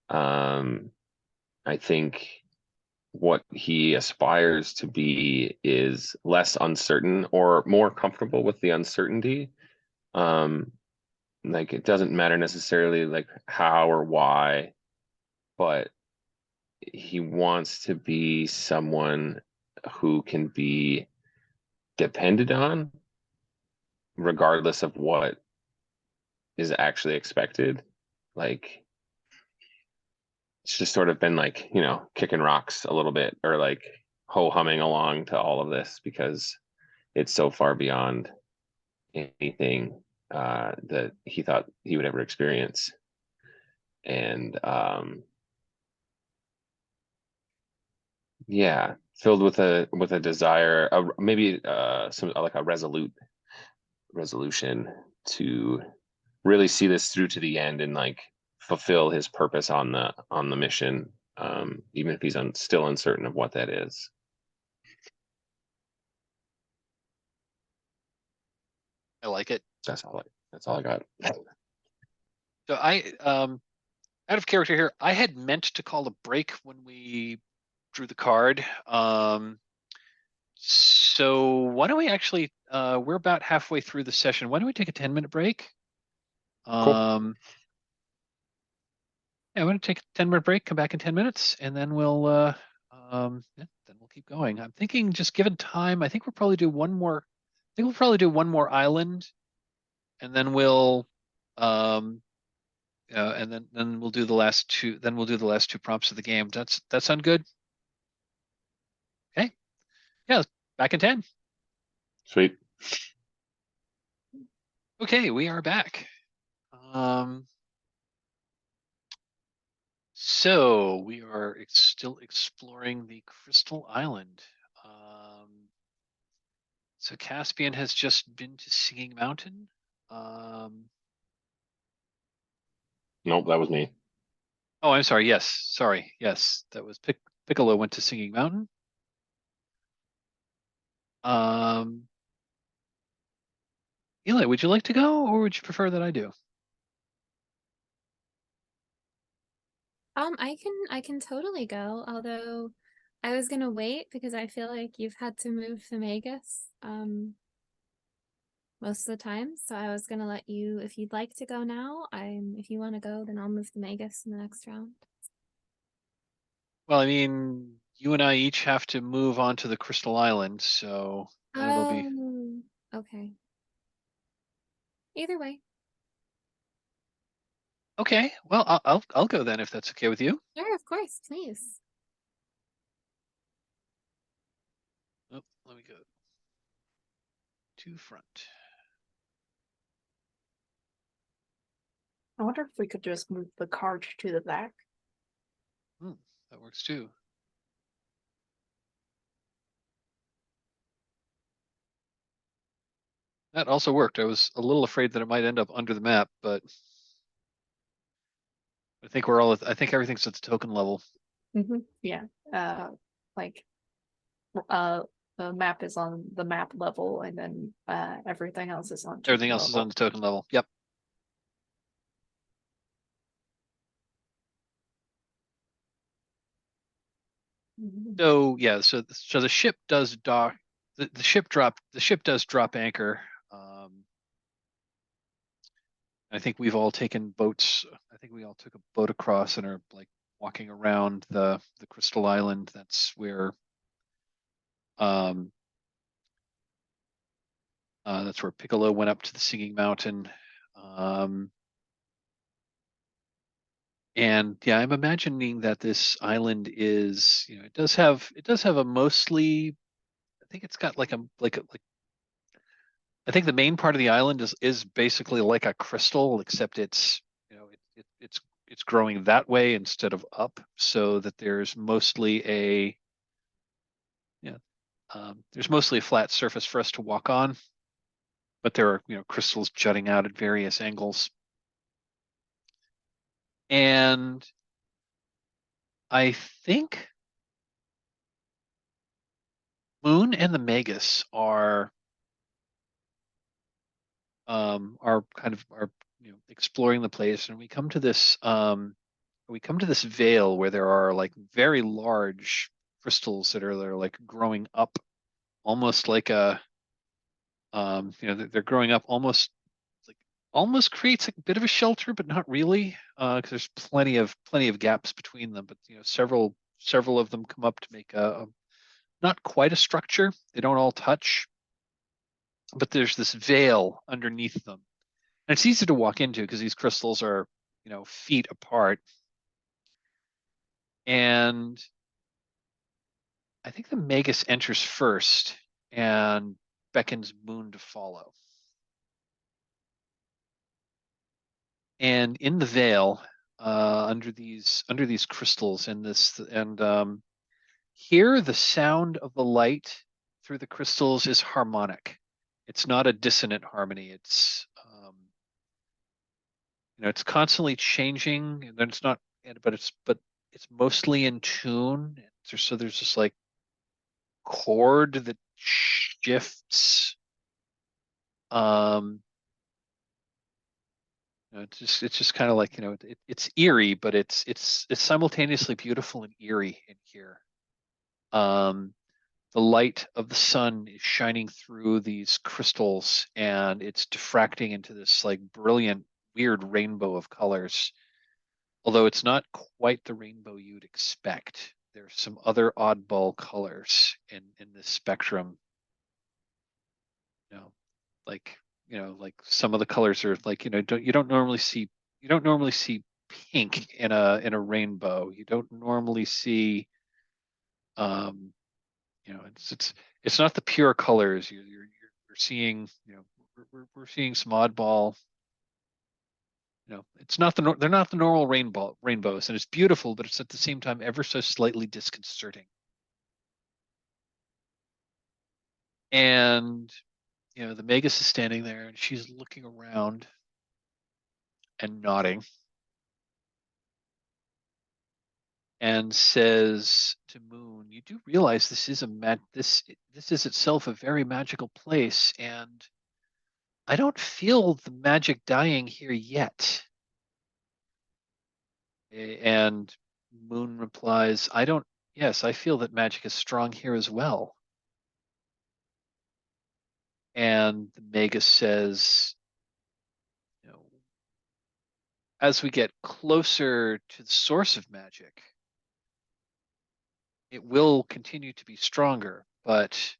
I think what he aspires to be is less uncertain or more comfortable with the uncertainty. Like it doesn't matter necessarily like how or why, but he wants to be someone who can be depended on regardless of what is actually expected. Like it's just sort of been like, kicking rocks a little bit, or like ho-humming along to all of this because it's so far beyond anything that he thought he would ever experience. And yeah, filled with a desire, maybe some like a resolution to really see this through to the end and like fulfill his purpose on the mission, even if he's still uncertain of what that is. I like it. That's all I got. So out of character here, I had meant to call a break when we drew the card. So So why don't we actually, we're about halfway through the session. Why don't we take a 10-minute break? Yeah, I'm going to take a 10-minute break, come back in 10 minutes, and then we'll then we'll keep going. I'm thinking, just given time, I think we'll probably do one more. I think we'll probably do one more island, and then we'll and then we'll do the last two. Then we'll do the last two prompts of the game. That sound good? Okay. Yeah, back in 10. Sweet. Okay, we are back. So we are still exploring the Crystal Island. So Caspian has just been to Singing Mountain. Nope, that was me. Oh, I'm sorry. Yes, sorry. Yes, that was Piccolo went to Singing Mountain. Eli, would you like to go, or would you prefer that I do? I can totally go, although I was gonna wait because I feel like you've had to move the Magus most of the time. So I was gonna let you, if you'd like to go now, if you want to go, then I'll move the Magus in the next round. Well, I mean, you and I each have to move on to the Crystal Island, so it'll be Okay. Either way. okay. Well, I'll go then if that's okay with you. Sure, of course, please. Oh, let me go to front. I wonder if we could just move the card to the back. That works too. That also worked. I was a little afraid that it might end up under the map, but I think I think everything's at the token level. Yeah. Like, the map is on the map level, and then everything else is on. Everything else is on the token level. Yep. So yeah, so the ship does dock. The ship does drop anchor. I think we've all taken boats. I think we all took a boat across and are like walking around the Crystal Island. That's where Piccolo went up to the Singing Mountain. And yeah, I'm imagining that this island is, it does have a mostly, I think it's got like I think the main part of the island is basically like a crystal, except it's, it's growing that way instead of up, so that there's mostly a flat surface for us to walk on, but there are, crystals jutting out at various angles. And I think Moon and the Magus are exploring the place, and we come to this veil where there are like very large crystals that are like growing up, almost like a they're growing up almost creates a bit of a shelter, but not really, because there's plenty of gaps between them. But several of them come up to make a not quite a structure. They don't all touch, but there's this veil underneath them. And it's easy to walk into because these crystals are, feet apart. And I think the Magus enters first and beckons Moon to follow. And in the veil, under these crystals, here the sound of the light through the crystals is harmonic. It's not a dissonant harmony. It's it's constantly changing, and then it's not, but it's mostly in tune. So there's this like chord that shifts. It's just kind of like, it's eerie, but it's simultaneously beautiful and eerie in here. the light of the sun is shining through these crystals and it's diffracting into this like brilliant, weird rainbow of colors. Although it's not quite the rainbow you'd expect. There's some other oddball colors in this spectrum. You know, like some of the colors are like, you don't normally see pink in a rainbow. You don't normally see it's not the pure colors. You're seeing, we're seeing some oddball. It's not they're not the normal rainbows, and it's beautiful, but it's at the same time ever so slightly disconcerting. And the Magus is standing there, and she's looking around and nodding, and says to Moon, "You do realize this is this is itself a very magical place, and I don't feel the magic dying here yet." And Moon replies, yes, I feel that magic is strong here as well. And the Magus says, as we get closer to the source of magic, it will continue to be stronger, but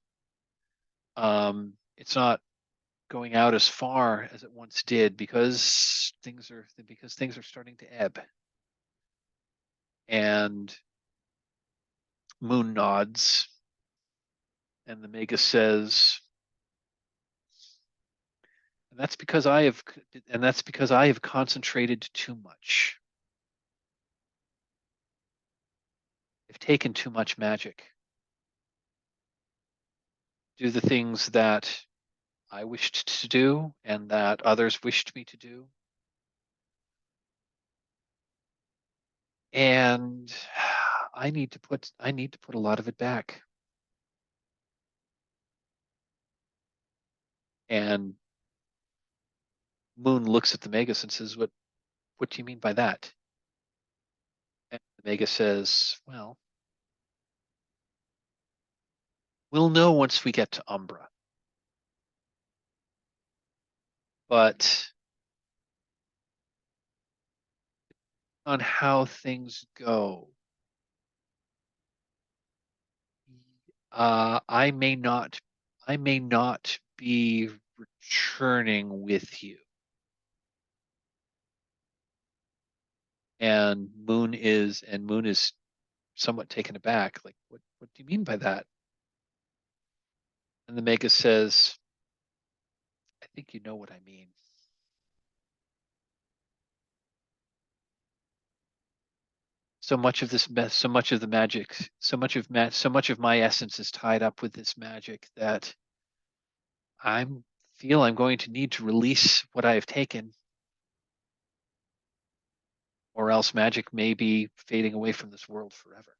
it's not going out as far as it once did because things are starting to ebb. And Moon nods, and the Magus says, and that's because I have concentrated too much. I've taken too much magic. Do the things that I wished to do and that others wished me to do. And I need to put a lot of it back. And Moon looks at the Magus and says, What do you mean by that? And the Magus says, well, we'll know once we get to Umbra. But on how things go, I may not be returning with you. And Moon is somewhat taken aback. Like, what do you mean by that? And the Magus says, I think you know what I mean. So much of the magic, so much of my essence is tied up with this magic that I'm going to need to release what I have taken, or else magic may be fading away from this world forever.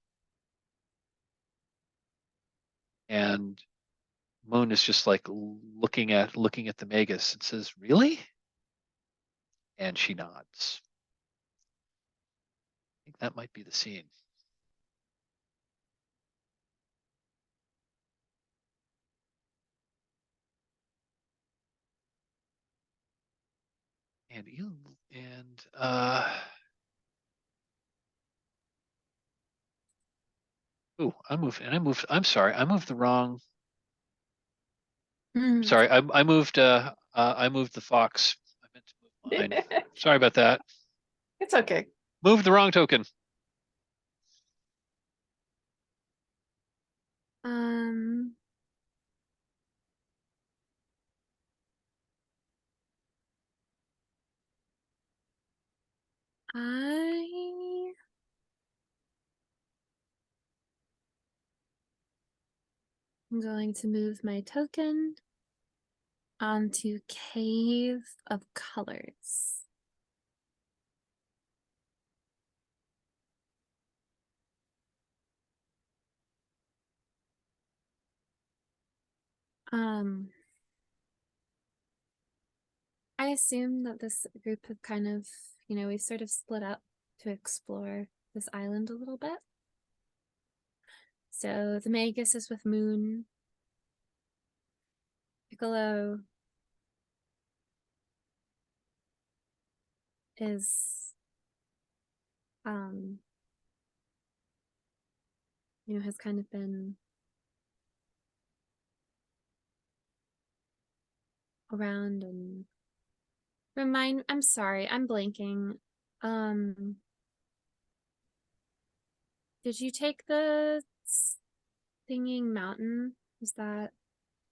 And Moon is just like looking at the Magus and says, "Really?" And she nods. I think that might be the scene. I'm sorry, I moved the wrong. Sorry, I moved the fox. I meant to move mine. Sorry about that. It's okay. Moved the wrong token. I'm going to move my token onto Cave of Colors. I assume that this group have kind of, we sort of split up to explore this island a little bit. So the Magus is with Moon. Piccolo is has kind of been around and I'm sorry, I'm blanking. Did you take the Singing Mountain? Is that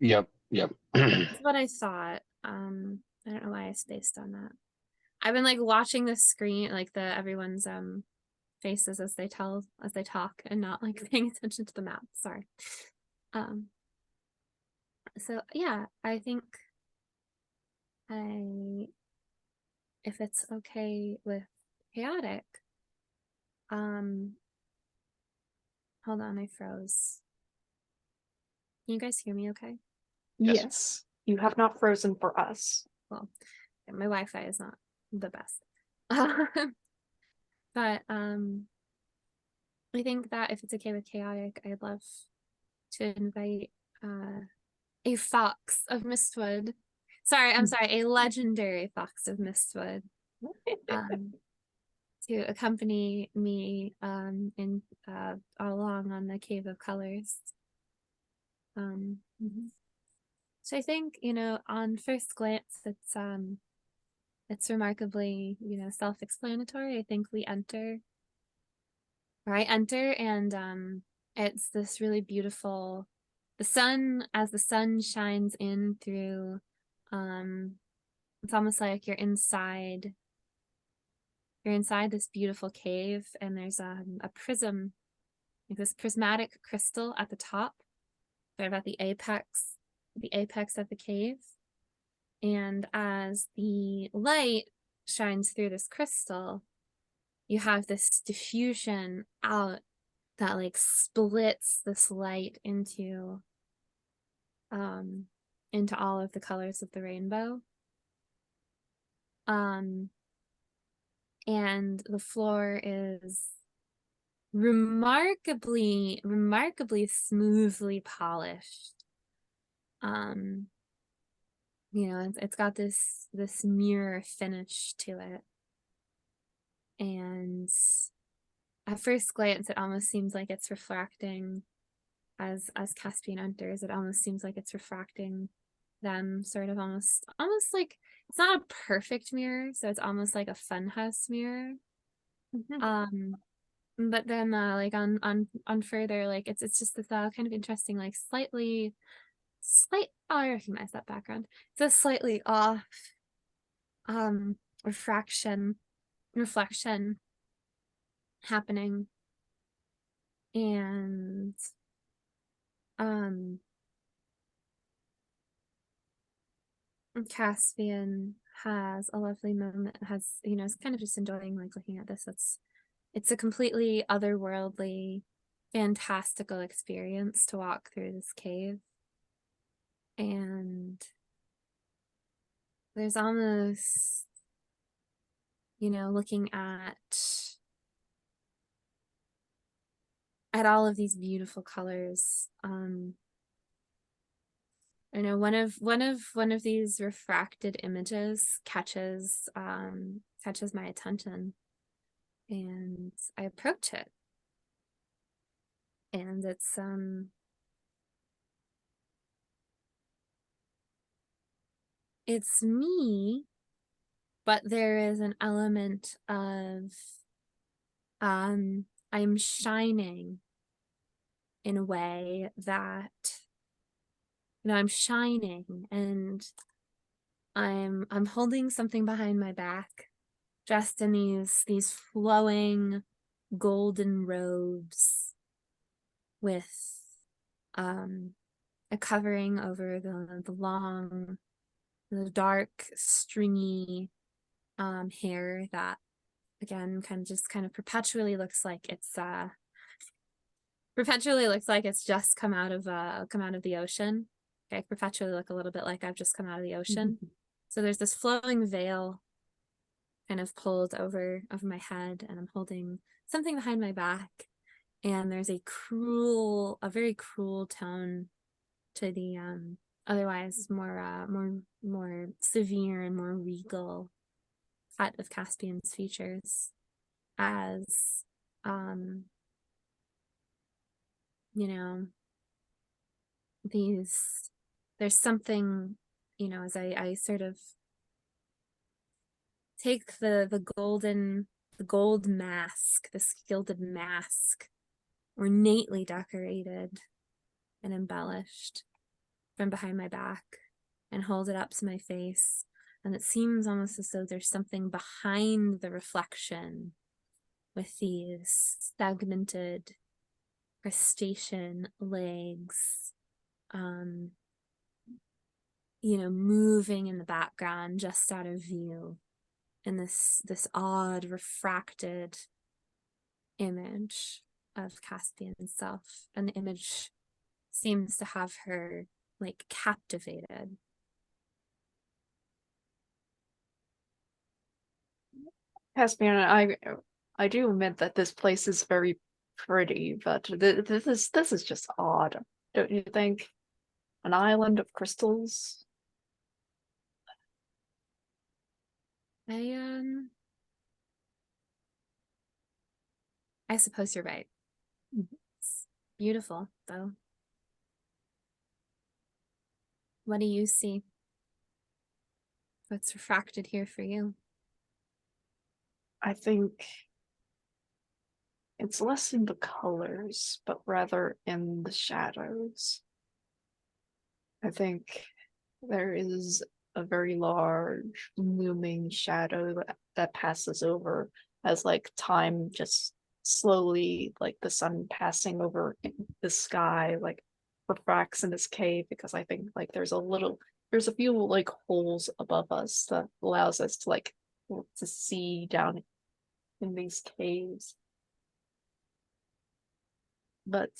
Yep. that's what I thought? I don't know why I spaced on that. I've been like watching the screen, like everyone's faces as they talk and not like paying attention to the map. Sorry. So yeah, I think if it's okay with chaotic, hold on, I froze. Can you guys hear me okay? Yes. Yes. You have not frozen for us. Well, yeah, my Wi-Fi is not the best. But I think that if it's okay with chaotic, I'd love to invite a Fox of Mistwood. Sorry, I'm sorry, a legendary Fox of Mistwood to accompany me in along on the Cave of Colors. So I think, on first glance, it's remarkably, self-explanatory. I think I enter and it's this really beautiful, as the sun shines in through, it's almost like you're inside this beautiful cave, and there's a prism, like this prismatic crystal at the top, right about the apex of the cave. And as the light shines through this crystal, you have this diffusion out that like splits this light into all of the colors of the rainbow. And the floor is remarkably smoothly polished. It's got this mirror finish to it, and at first glance it almost seems like it's refracting, as Caspian enters, it almost seems like it's refracting them, sort of almost like it's not a perfect mirror, so it's almost like a funhouse mirror. But then like on further, like it's just this kind of interesting, like I recognize that background. It's a slightly off reflection happening. And Caspian has a lovely moment, is kind of just enjoying like looking at this. It's a completely otherworldly, fantastical experience to walk through this cave. And there's almost, looking at all of these beautiful colors. I know one of these refracted images catches my attention, and I approach it, and it's me, but there is an element of I'm shining in a way that I'm shining, and I'm holding something behind my back, dressed in these flowing golden robes with a covering over the long, the dark, stringy hair that again kind of perpetually looks like it's just come out of the ocean. Okay, perpetually look a little bit like I've just come out of the ocean. So there's this flowing veil kind of pulled over my head, and I'm holding something behind my back, and there's a very cruel tone to the otherwise more severe and more regal cut of Caspian's features, as you know, there's something, you know, as I sort of take the gold mask, this gilded mask, ornately decorated and embellished, from behind my back, and hold it up to my face, and it seems almost as though there's something behind the reflection, with these segmented crustacean legs, you know, moving in the background just out of view, in this odd refracted image of Caspian himself. And the image seems to have her like captivated. Caspian, I do admit that this place is very pretty, but this is just odd, don't you think? An island of crystals. I suppose you're right. It's beautiful, though. What do you see? What's refracted here for you? I think it's less in the colors, but rather in the shadows. I think there is a very large looming shadow that passes over as like time just slowly, like the sun passing over the sky, like refracts in this cave, because I think like there's a few like holes above us that allows us to like to see down in these caves. But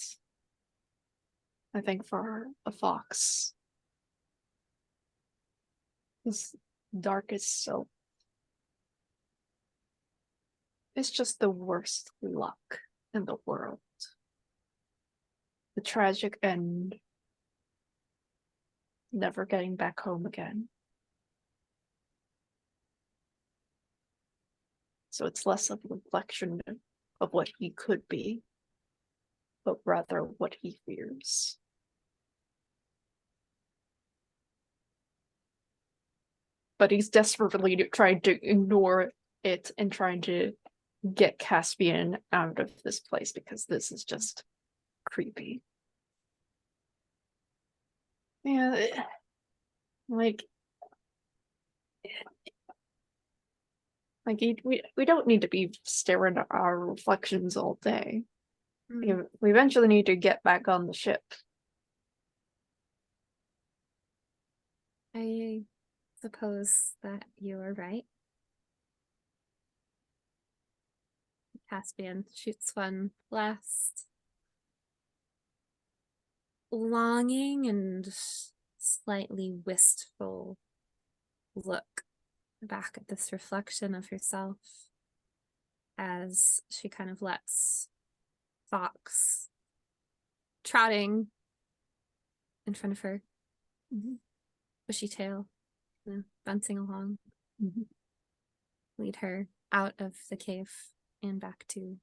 I think for a fox, his darkest self is just the worst luck in the world. The tragic end, never getting back home again. So it's less of a reflection of what he could be, but rather what he fears. But he's desperately trying to ignore it and trying to get Caspian out of this place, because this is just creepy. Yeah, like we don't need to be staring at our reflections all day. We eventually need to get back on the ship. I suppose that you are right. Caspian shoots one last longing and slightly wistful look back at this reflection of herself, as she kind of lets Fox, trotting in front of her, bushy tail, bouncing along, lead her out of the cave and back to,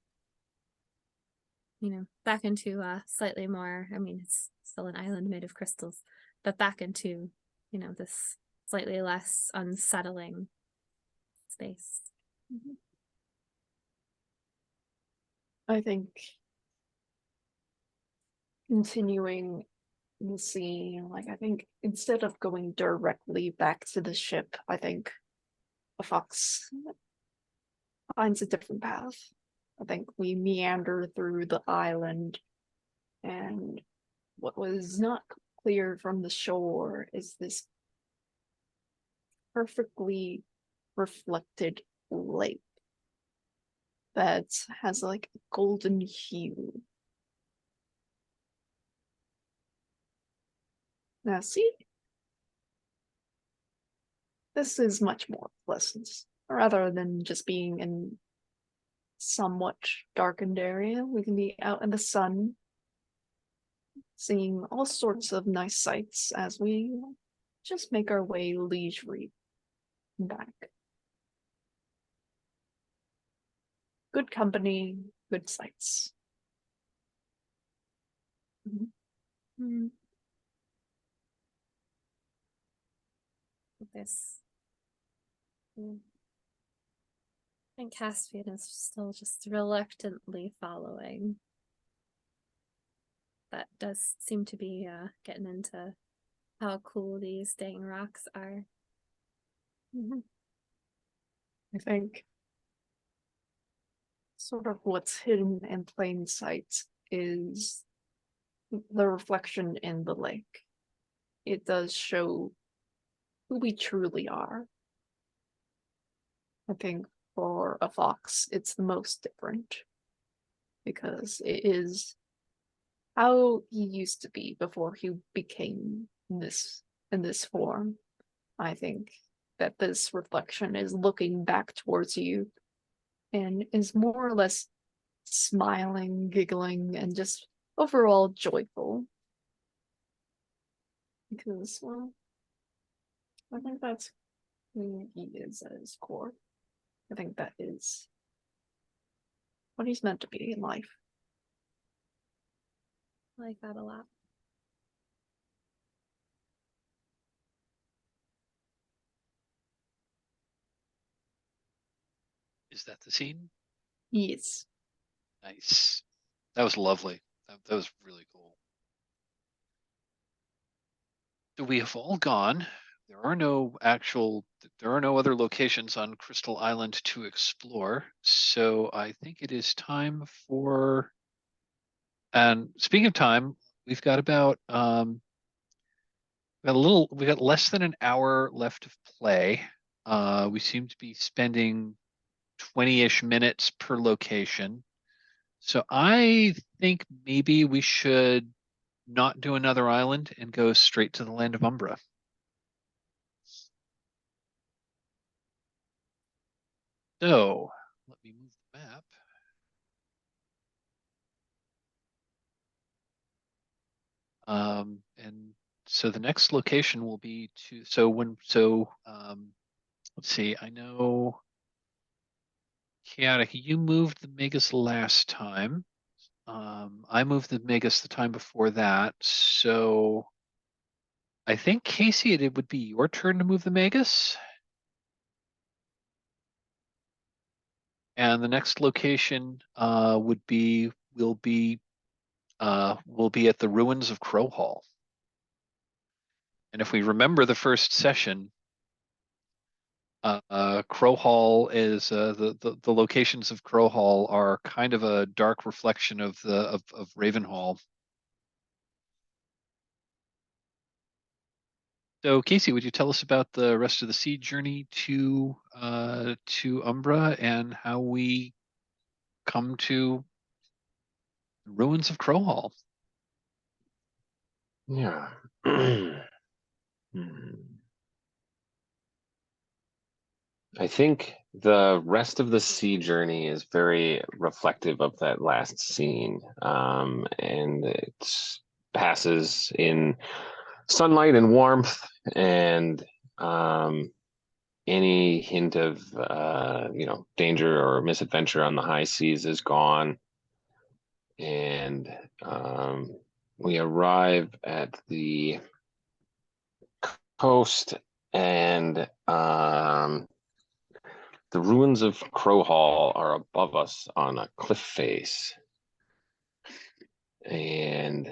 back into slightly more, I mean, it's still an island made of crystals, but back into, this slightly less unsettling space. I think continuing the scene, like I think instead of going directly back to the ship, I think a fox finds a different path. I think we meander through the island, and what was not clear from the shore is this perfectly reflected lake that has like a golden hue. Now see, this is much more pleasant, rather than just being in somewhat darkened area. We can be out in the sun, seeing all sorts of nice sights as we just make our way leisurely back. Good company, good sights. Mm. This. And Caspian is still just reluctantly following. That does seem to be getting into how cool these dang rocks are. I think sort of what's hidden in plain sight is the reflection in the lake. It does show who we truly are. I think for a fox, it's the most different because it is how he used to be before he became this in this form. I think that this reflection is looking back towards you and is more or less smiling, giggling, and just overall joyful. Because, well, I think that's who he is at his core. I think that is what he's meant to be in life. I like that a lot. Is that the scene? Yes. Nice. That was lovely. That was really cool. So we have all gone. There are no other locations on Crystal Island to explore. So I think it is time for, and speaking of time, we've got about we got less than an hour left of play. We seem to be spending 20-ish minutes per location. So I think maybe we should not do another island and go straight to the land of Umbra. So let me move the map. And so the next location will be let's see, I know Chaotic, you moved the Magus last time. I moved the Magus the time before that. So I think Casey, it would be your turn to move the Magus. And the next location will be at the ruins of Crowhall. And if we remember the first session, Crowhall is the locations of Crowhall are kind of a dark reflection of Ravenhall. So Casey, would you tell us about the rest of the sea journey to Umbra and how we come to the ruins of Crowhall? Yeah. I think the rest of the sea journey is very reflective of that last scene. And it passes in sunlight and warmth, and any hint of danger or misadventure on the high seas is gone. And we arrive at the coast, and the ruins of Crowhall are above us on a cliff face. And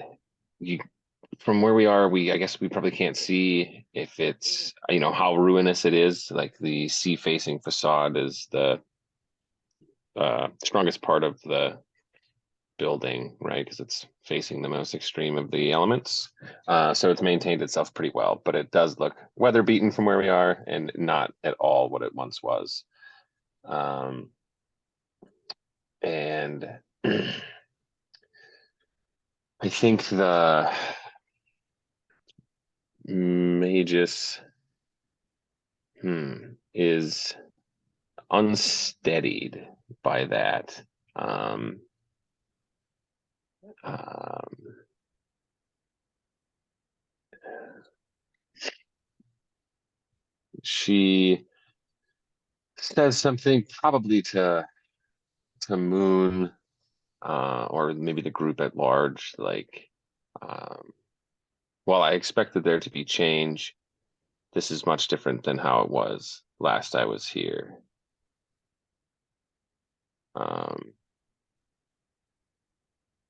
from where we are, I guess we probably can't see if it's, how ruinous it is. Like the sea facing facade is the strongest part of the building, right? Because it's facing the most extreme of the elements. So it's maintained itself pretty well, but it does look weather beaten from where we are and not at all what it once was. And I think the Magus is unsteadied by that. Um, um, she says something probably to Moon, or maybe the group at large, like, well, I expected there to be change. This is much different than how it was last I was here.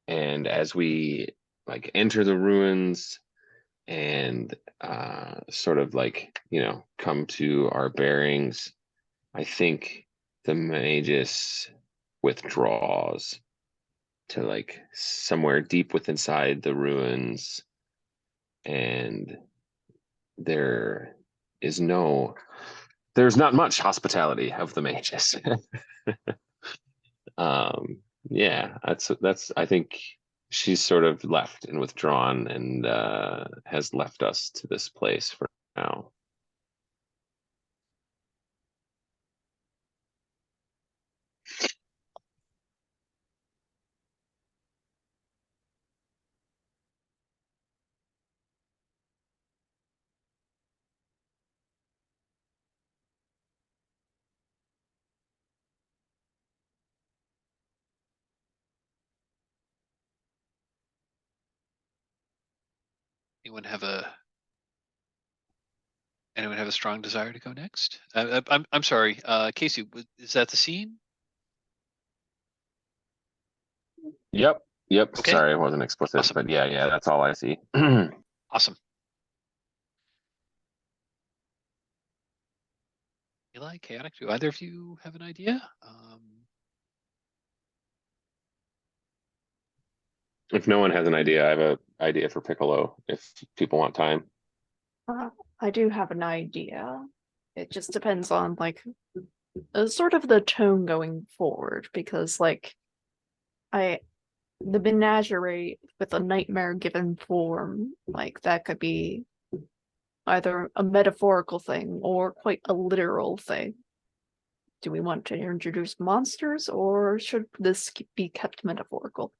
And as we like enter the ruins and sort of like, come to our bearings, I think the Magus withdraws to like somewhere deep within inside the ruins, and there's not much hospitality of the Magus. Yeah, that's I think she's sort of left and withdrawn, and has left us to this place for now. Anyone have a strong desire to go next? I'm sorry, Casey, is that the scene? Yep. Okay. Sorry, I wasn't explicit, Awesome. but yeah, that's all I see. Awesome. Eli, Chaotic, do either of you have an idea? If no one has an idea, I have an idea for Piccolo if people want time. I do have an idea. It just depends on like sort of the tone going forward, because like the menagerie with a nightmare given form, like that could be either a metaphorical thing or quite a literal thing. Do we want to introduce monsters, or should this be kept metaphorical?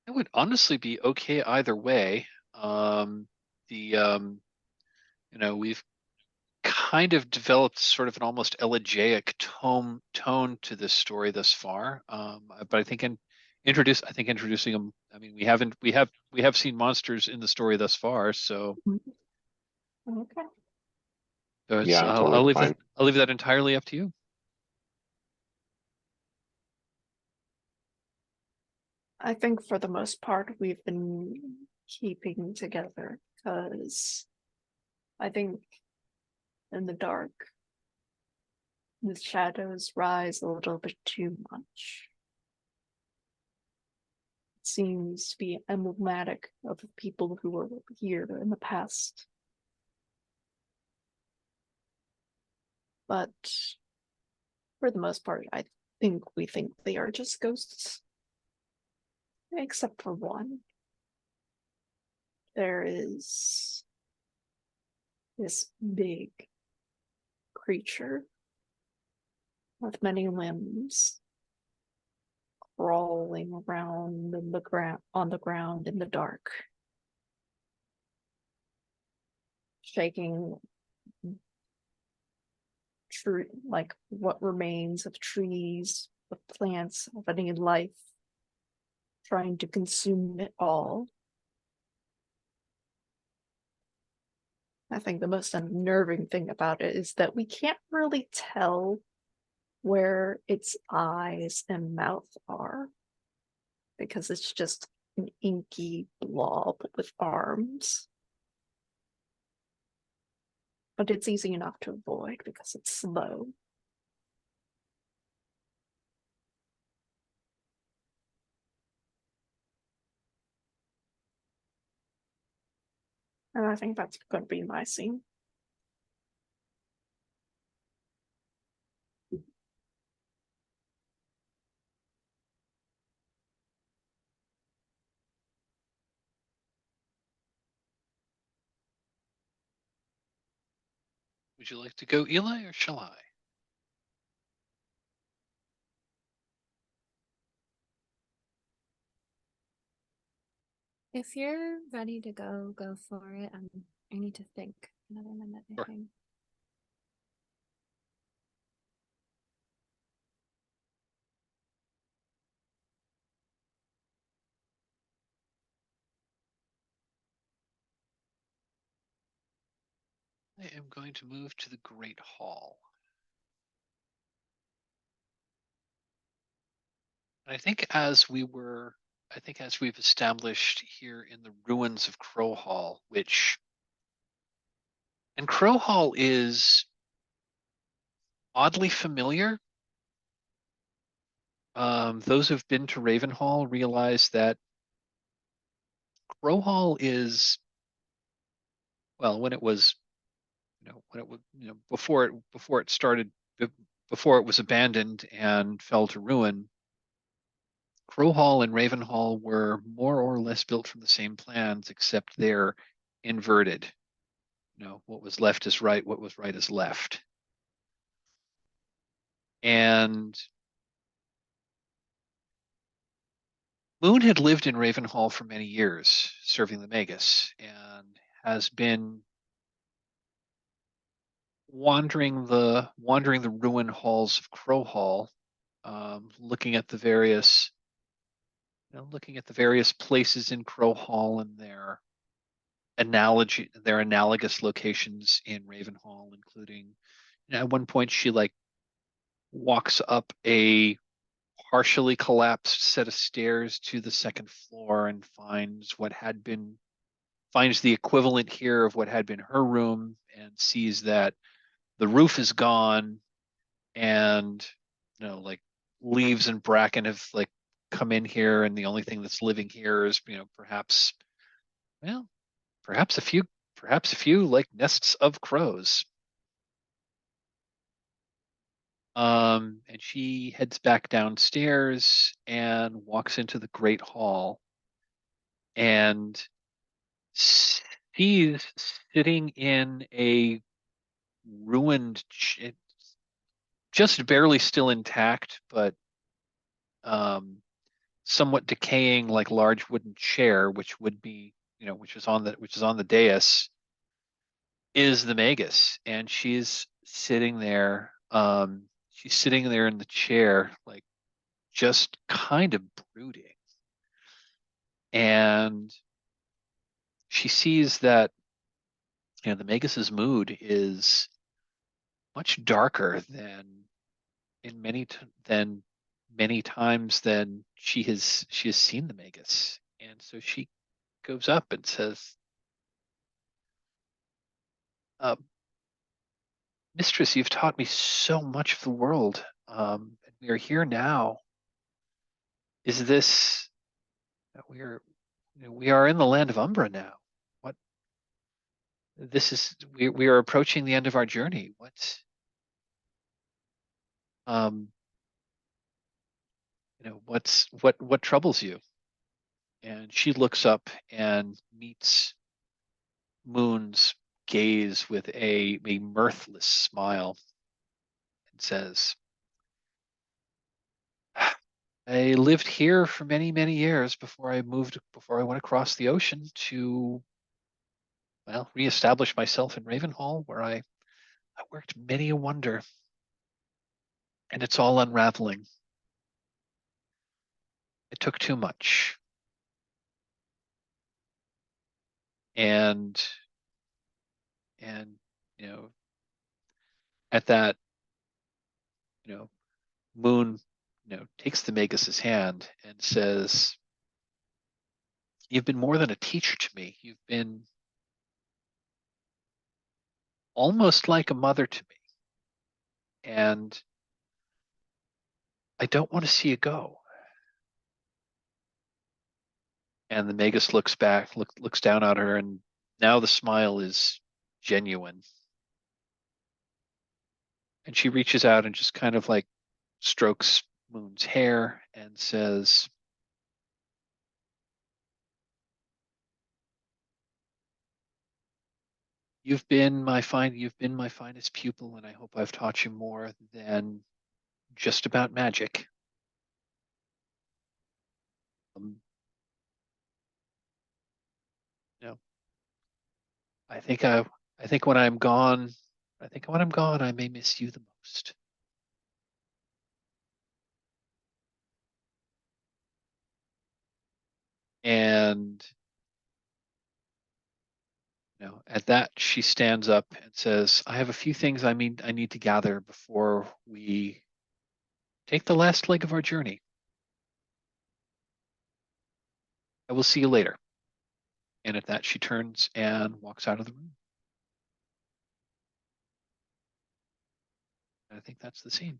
It would honestly be okay either way. We've kind of developed sort of an almost elegiac tone to this story thus far. But I think introducing them. I mean, we have seen monsters in the story thus far, so. Okay. So it's, Yeah, I'm I'll totally leave fine. I'll leave that entirely up to you. I think for the most part we've been keeping together, because I think in the dark the shadows rise a little bit too much. It seems to be emblematic of the people who were here in the past. But for the most part, we think they are just ghosts. Except for one. There is this big creature with many limbs crawling around on the ground in the dark, shaking like what remains of trees, of plants, of any life, trying to consume it all. I think the most unnerving thing about it is that we can't really tell where its eyes and mouth are, because it's just an inky blob with arms. But it's easy enough to avoid because it's slow. And I think that's going to be my scene. Would you like to go, Eli, or shall I? If you're ready to go, go for it. I need to think another minute, I Sure. think. I am going to move to the Great Hall. And I think as we've established here in the ruins of Crowhall, and Crowhall is oddly familiar. Those who've been to Ravenhall realize that Crowhall is, well, when it was, before it started, before it was abandoned and fell to ruin, Crowhall and Ravenhall were more or less built from the same plans, except they're inverted. What was left is right, what was right is left. And Moon had lived in Ravenhall for many years, serving the Magus, and has been wandering the ruin halls of Crowhall, looking at the various places in Crowhall and their analogous locations in Ravenhall, including, at one point she walks up a partially collapsed set of stairs to the second floor and finds the equivalent here of what had been her room, and sees that the roof is gone, and leaves and bracken have come in here, and the only thing that's living here is perhaps a few nests of crows. And she heads back downstairs and walks into the Great Hall, and sees sitting in a ruined, just barely still intact, but somewhat decaying, large wooden chair, which would be, which is on the dais, is the Magus, and she's sitting there. She's sitting there in the chair, just kind of brooding, and she sees that the Magus's mood is much darker than many times than she has seen the Magus, and so she goes up and says, "Mistress, you've taught me so much of the world. And we are here now. Is this we are in the land of Umbra now? What this is we are approaching the end of our journey. Um what troubles you?" And she looks up and meets Moon's gaze with a mirthless smile and says, "I lived here for many, many years before I went across the ocean to, reestablish myself in Ravenhall, where I worked many a wonder, and it's all unraveling. It took too much." And and you know, at that, Moon, takes the Magus's hand and says, "You've been more than a teacher to me. You've been almost like a mother to me. And I don't want to see you go." And the Magus looks down at her, and now the smile is genuine. And she reaches out and just kind of strokes Moon's hair and says, You've been my finest pupil, and I hope I've taught you more than just about magic. You know, I think when I'm gone, I may miss you the most. And at that, she stands up and says, I have a few things I need to gather before we take the last leg of our journey. I will see you later. And at that, she turns and walks out of the room. I think that's the scene.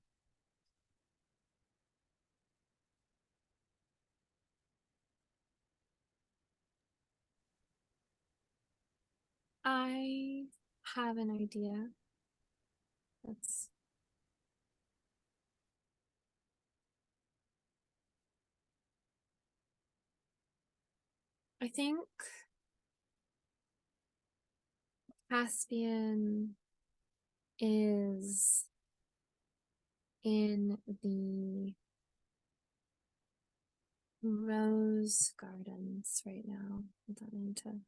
I have an idea. That's I think Caspian is in the Rose Gardens right now. I don't need to.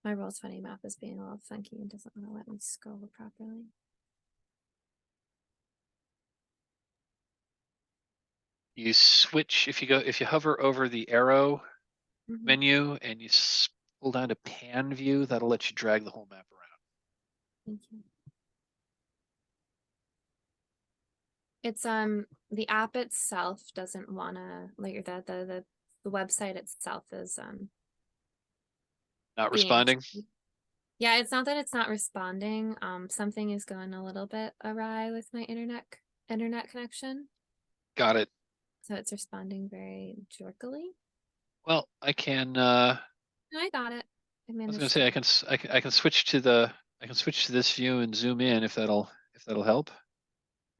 My Roll20 map is being a little funky and doesn't want to let me scroll properly. You switch if you hover over the arrow menu and you pull down to pan view, that'll let you drag the whole map around. Thank you. It's the app itself doesn't wanna like the website itself is Not responding. Yeah, it's not that it's not responding. Something is going a little bit awry with my internet connection. Got it. So it's responding very jerkily. Well, I can. No, I got it. I was gonna say I can switch to this view and zoom in if that'll help.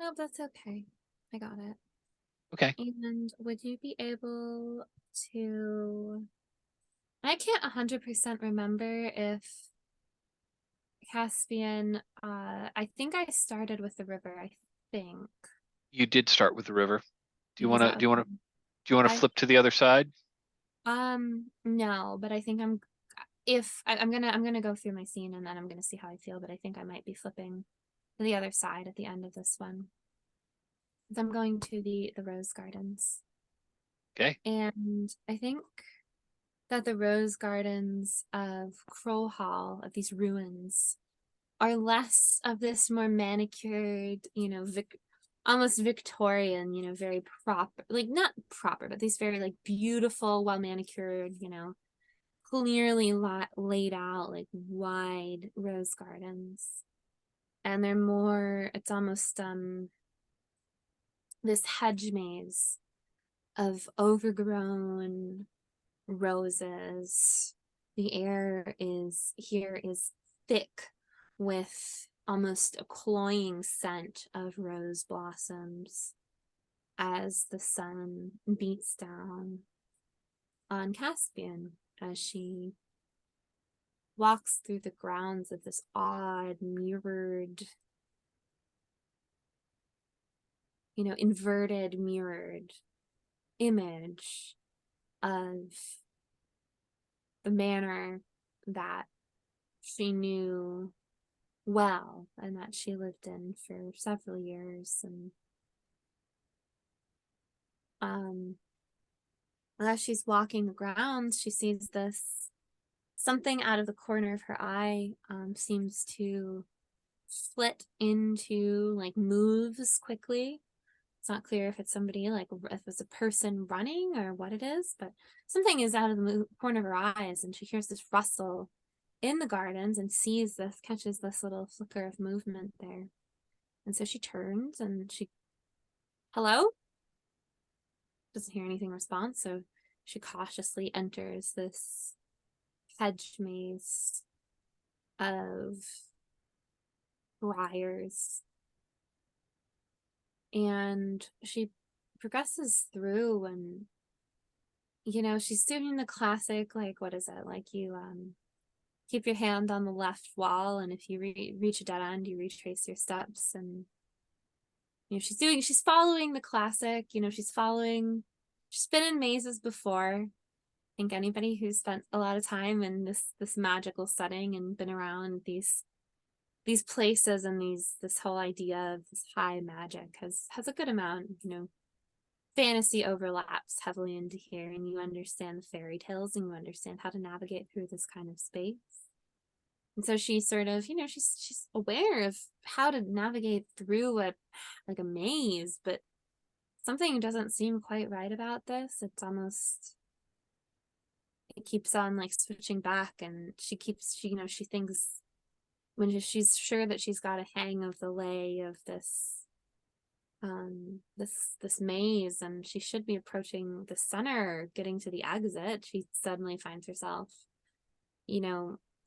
No, that's okay. I got it. Okay. And would you be able to? I can't 100% remember if Caspian. I think I started with the river. I think You did start with the river. Do you Is want that to okay? flip to the other side? No, but I think I'm gonna go through my scene and then I'm gonna see how I feel, but I think I might be flipping to the other side at the end of this one. I'm going to the Rose Gardens. Okay. And I think that the Rose Gardens of Crowhall, of these ruins, are less of this more manicured, almost Victorian, very proper, like not proper, but these very like beautiful, well manicured, clearly laid out, like wide rose gardens. And they're more, it's almost this hedge maze of overgrown roses. The air here is thick with almost a cloying scent of rose blossoms as the sun beats down on Caspian as she walks through the grounds of this odd mirrored, inverted mirrored image of the manor that she knew well and that she lived in for several years. And as she's walking the grounds, she sees something out of the corner of her eye seems to flit into, like, moves quickly. It's not clear if it's somebody, like if it's a person running or what it is, but something is out of the corner of her eyes, and she hears this rustle in the gardens and catches this little flicker of movement there. And so she turns and hello? Doesn't hear anything response, so she cautiously enters this hedge maze of briars. And she progresses through and, she's doing the classic, like, what is it? Like you keep your hand on the left wall, and if you reach a dead end, you retrace your steps. And she's following the classic. She's been in mazes before. I think anybody who's spent a lot of time in this magical setting and been around these places and this whole idea of this high magic has a good amount. Fantasy overlaps heavily into here, and you understand the fairy tales, and you understand how to navigate through this kind of space. And so she's sort of, she's aware of how to navigate through a maze, but something doesn't seem quite right about this. It's almost, it keeps on like switching back, and she thinks, when she's sure that she's got a hang of the lay of this maze, and she should be approaching the center, getting to the exit, she suddenly finds herself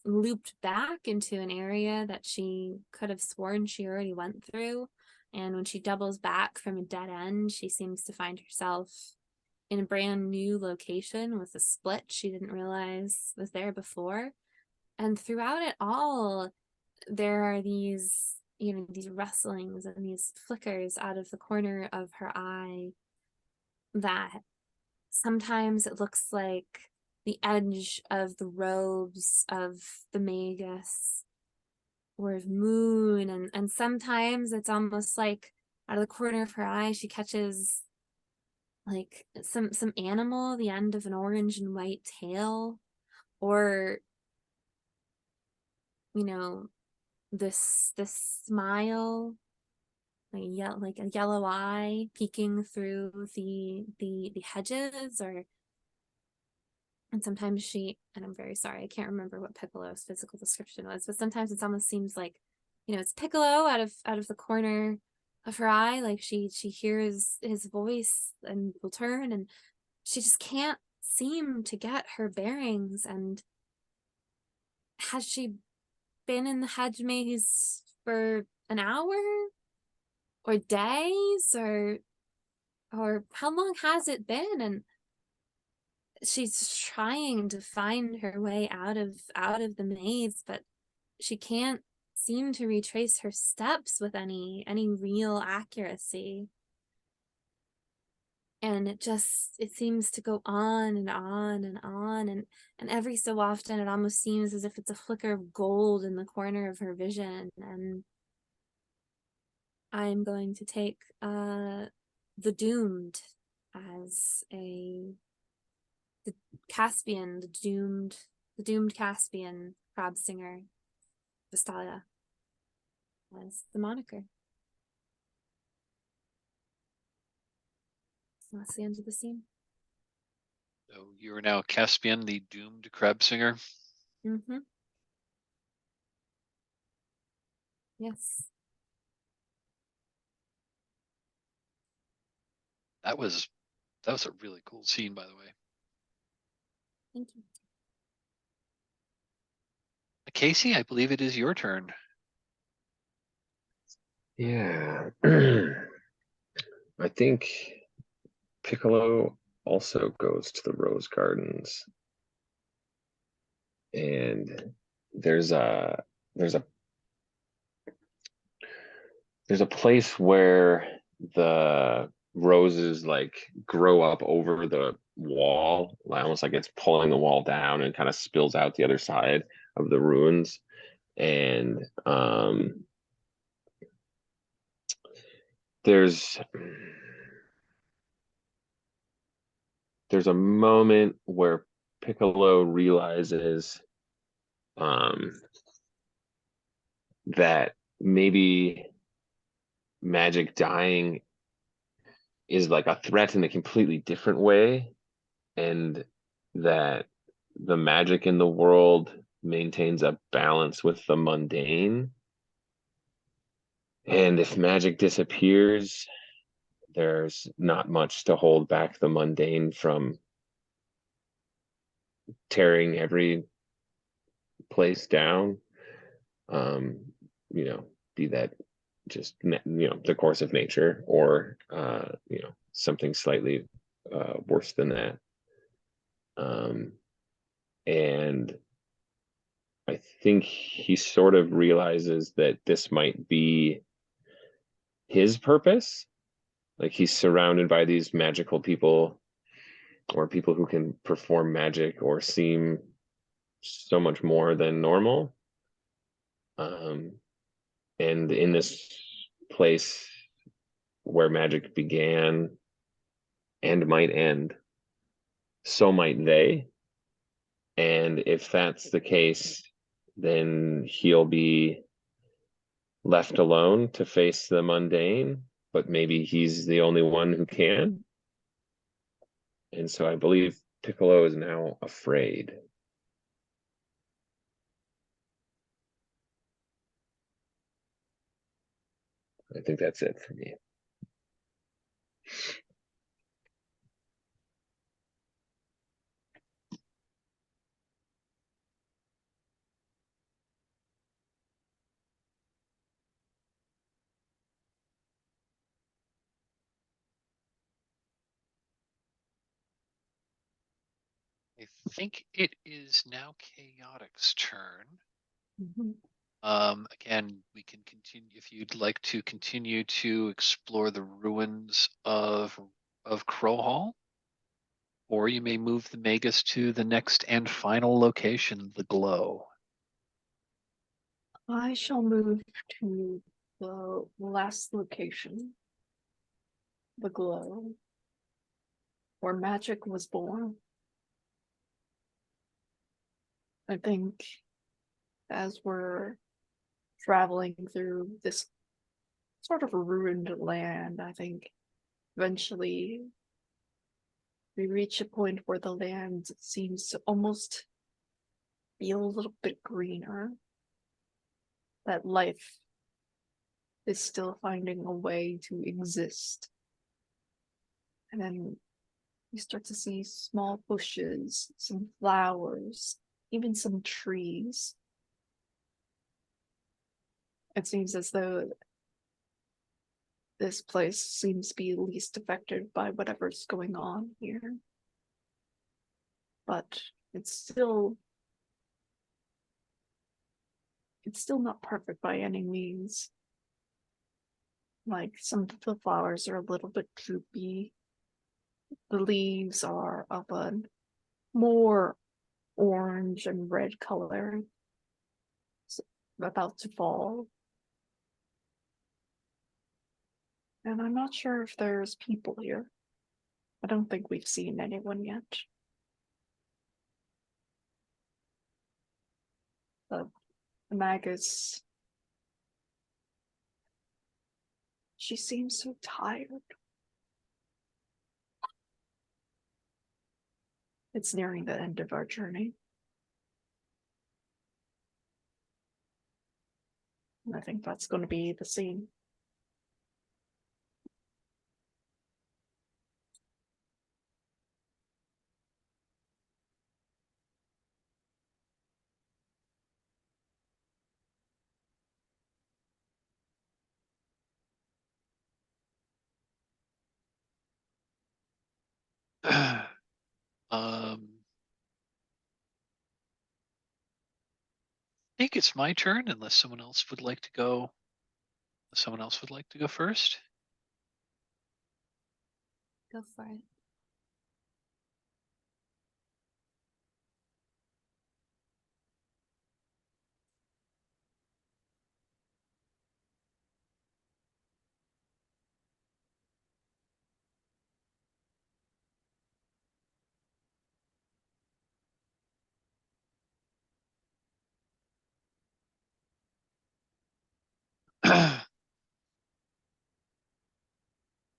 looped back into an area that she could have sworn she already went through. And when she doubles back from a dead end, she seems to find herself in a brand new location with a split she didn't realize was there before. And throughout it all, there are these rustlings and these flickers out of the corner of her eye that sometimes it looks like the edge of the robes of the Magus or of Moon, and sometimes it's almost like out of the corner of her eye she catches like some animal, the end of an orange and white tail, or this smile, like a yellow eye peeking through the hedges, and sometimes and I'm very sorry, I can't remember what Piccolo's physical description was, but sometimes it almost seems like, it's Piccolo out of the corner of her eye, like she hears his voice and will turn, and she just can't seem to get her bearings. And has she been in the hedge maze for an hour or days, or how long has it been? And she's trying to find her way out of the maze, but she can't seem to retrace her steps with any real accuracy. And it seems to go on and on and on, and every so often it almost seems as if it's a flicker of gold in the corner of her vision. And I'm going to take the Doomed as the Caspian, the doomed Caspian crab singer, Istallia, as the moniker. So that's the end of the scene. So you are now Caspian, the doomed crab singer. Mm-hmm. Yes. That was a really cool scene, by the way. Thank you. Casey, I believe it is your turn. Yeah. I think Piccolo also goes to the Rose Gardens. And there's a place where the roses like grow up over the wall, almost like it's pulling the wall down, and kind of spills out the other side of the ruins. And there's a moment where Piccolo realizes that maybe magic dying is like a threat in a completely different way, and that the magic in the world maintains a balance with the mundane. And if magic disappears, there's not much to hold back the mundane from tearing every place down. Be that just the course of nature, or something slightly worse than that. And I think he sort of realizes that this might be his purpose. Like he's surrounded by these magical people or people who can perform magic or seem so much more than normal. And in this place where magic began and might end, so might they. And if that's the case, then he'll be left alone to face the mundane, but maybe he's the only one who can. And so I believe Piccolo is now afraid. I think that's it for me. I think it is now Chaotic's turn. Mhm. Again, we can continue if you'd like to continue to explore the ruins of Crowhall, or you may move the Magus to the next and final location, the Glow. I shall move to the last location, the Glow, where magic was born. I think as we're traveling through this sort of ruined land, I think eventually we reach a point where the land seems to almost be a little bit greener. That life is still finding a way to exist. And then you start to see small bushes, some flowers, even some trees. It seems as though this place seems to be least affected by whatever's going on here. But it's still not perfect by any means. Like, some of the flowers are a little bit droopy. The leaves are of a more orange and red color, about to fall. And I'm not sure if there's people here. I don't think we've seen anyone yet. But the Magus, she seems so tired. It's nearing the end of our journey. And I think that's going to be the scene. I think it's my turn unless someone else would like to go. Someone else would like to go first. Go for it.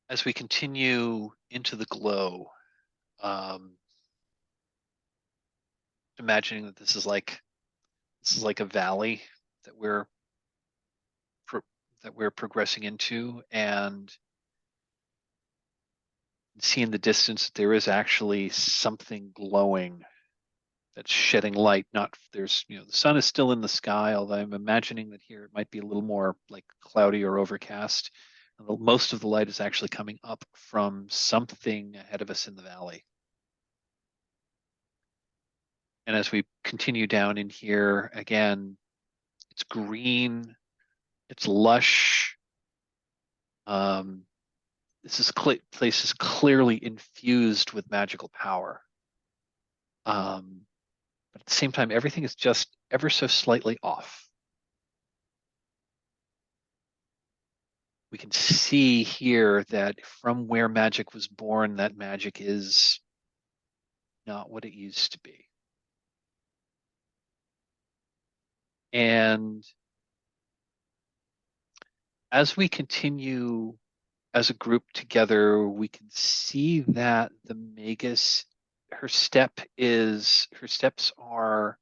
As we continue into the Glow, imagining that this is like a valley that we're progressing into, and see in the distance that there is actually something glowing that's shedding light. Not there's the sun is still in the sky, although I'm imagining that here it might be a little more like cloudy or overcast. And most of the light is actually coming up from something ahead of us in the valley. And as we continue down in here, again, it's green, it's lush. This place is clearly infused with magical power. But at the same time, everything is just ever so slightly off. We can see here that from where magic was born, that magic is not what it used to be. And as we continue as a group together, we can see that the Magus, her steps are,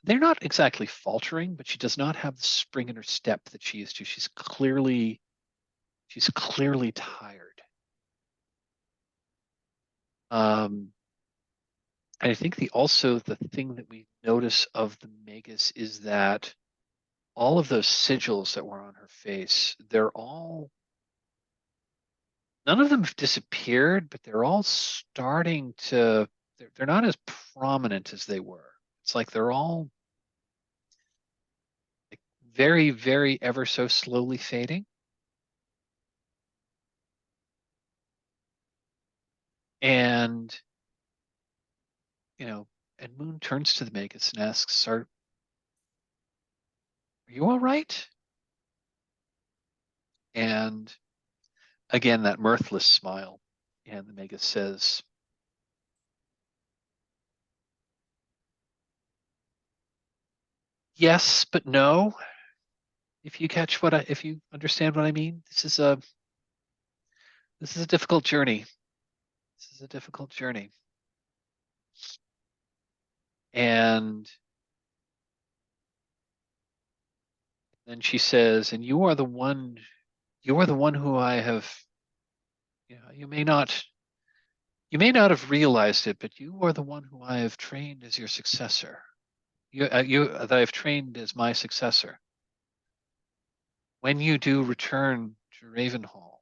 they're not exactly faltering, but she does not have the spring in her step that she used to. She's clearly tired. And I think the thing that we notice of the Magus is that all of those sigils that were on her face, none of them have disappeared, but they're all starting to, they're not as prominent as they were. It's like they're all like very, very ever so slowly fading. And, and Moon turns to the Magus and asks, are you all right? And again, that mirthless smile. And the Magus says, yes, but no. If you understand what I mean, this is a difficult journey. This is a difficult journey. And then she says, and you are the one who I have, you may not have realized it, but you are the one who I have trained as your successor. That I have trained as my successor. When you do return to Ravenhall,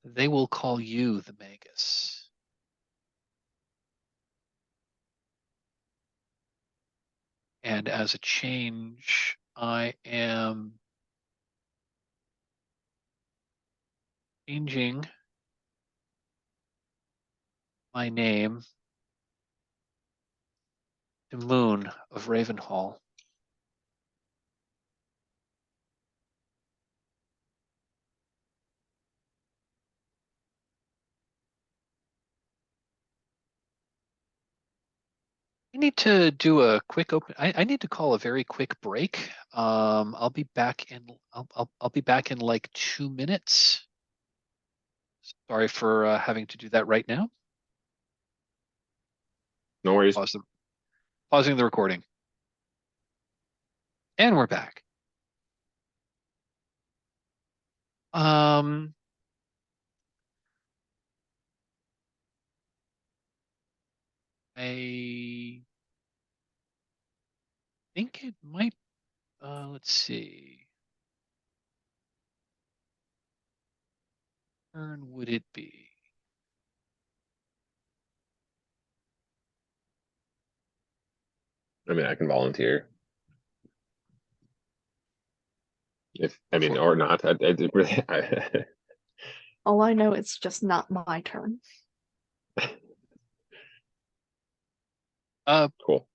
they will call you the Magus. And as a change, I am changing my name to Moon of Ravenhall. I need to do a quick I need to call a very quick break. I'll be back in I'll be back in like 2 minutes. Sorry for having to do that right now. No worries. Pausing the recording. And we're back. I think it might, let's see. Turn would it be? I mean, I can volunteer. Or not. I really. All I know, it's just not my turn. Cool.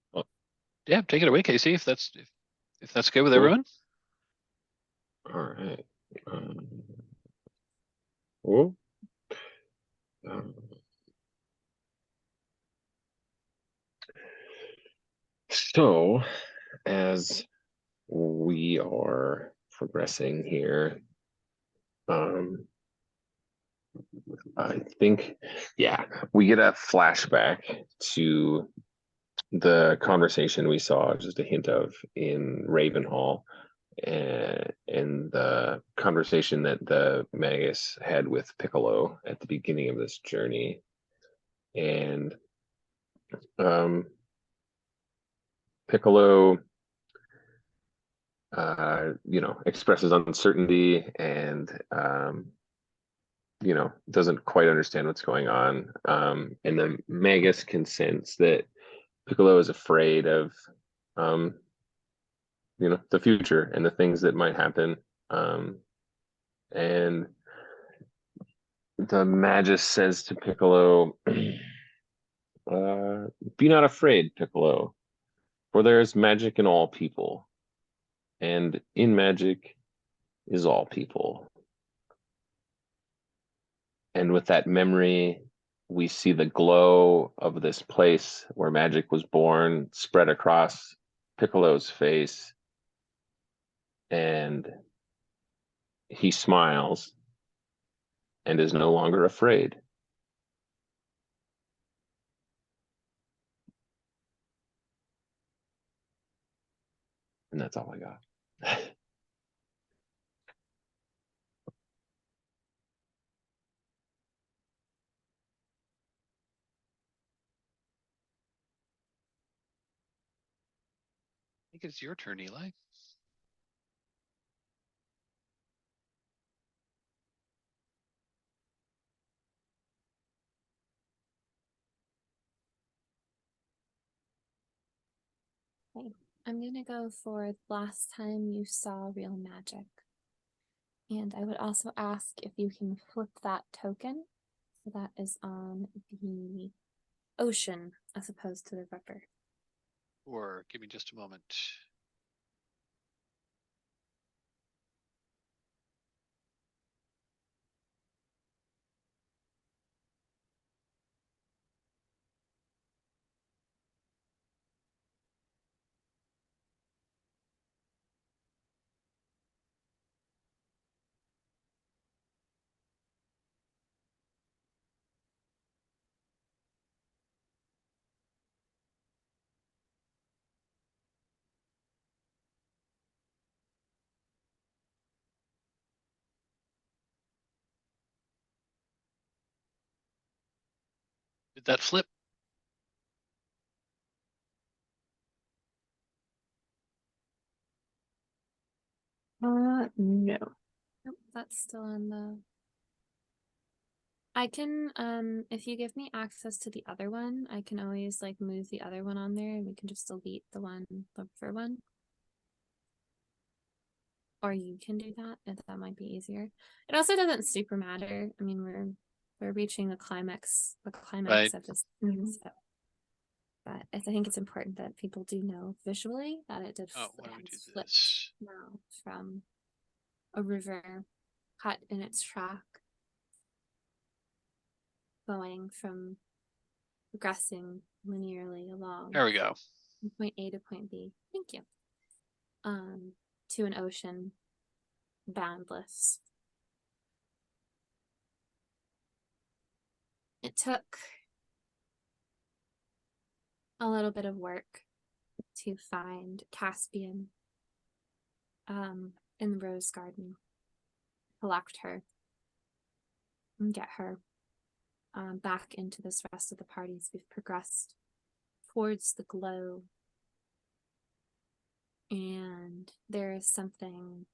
Yeah, take it away, Casey, if that's good with everyone. All right. Cool. So, as we are progressing here, I think, we get a flashback to the conversation we saw just a hint of in Ravenhall, and the conversation that the Magus had with Piccolo at the beginning of this journey. And Piccolo expresses uncertainty and you know, doesn't quite understand what's going on. And the Magus can sense that Piccolo is afraid of, you know, the future and the things that might happen. And the Magus says to Piccolo, be not afraid, Piccolo, for there is magic in all people, and in magic is all people. And with that memory, we see the glow of this place where magic was born spread across Piccolo's face, and he smiles and is no longer afraid. And that's all I got. I think it's your turn, Eli. Okay. I'm gonna go for last time you saw real magic. And I would also ask if you can flip that token. So that is on the ocean as opposed to the river. Or give me just a moment. Did that flip? No. Nope, that's still on the. I can, if you give me access to the other one, I can always like move the other one on there and we can just delete the river one. Or you can do that if that might be easier. It also doesn't super matter. I mean, we're reaching the climax Right. of this thing, so. But I think it's important that people do know visually that it did Oh, why don't we do flip this? now from a river cut in its track, going from progressing linearly along. There we go. From point A to point B. Thank you. To an ocean boundless. It took a little bit of work to find Caspian in the rose garden, collect her, and get her back into this rest of the parties. We've progressed towards the glow, and there is something.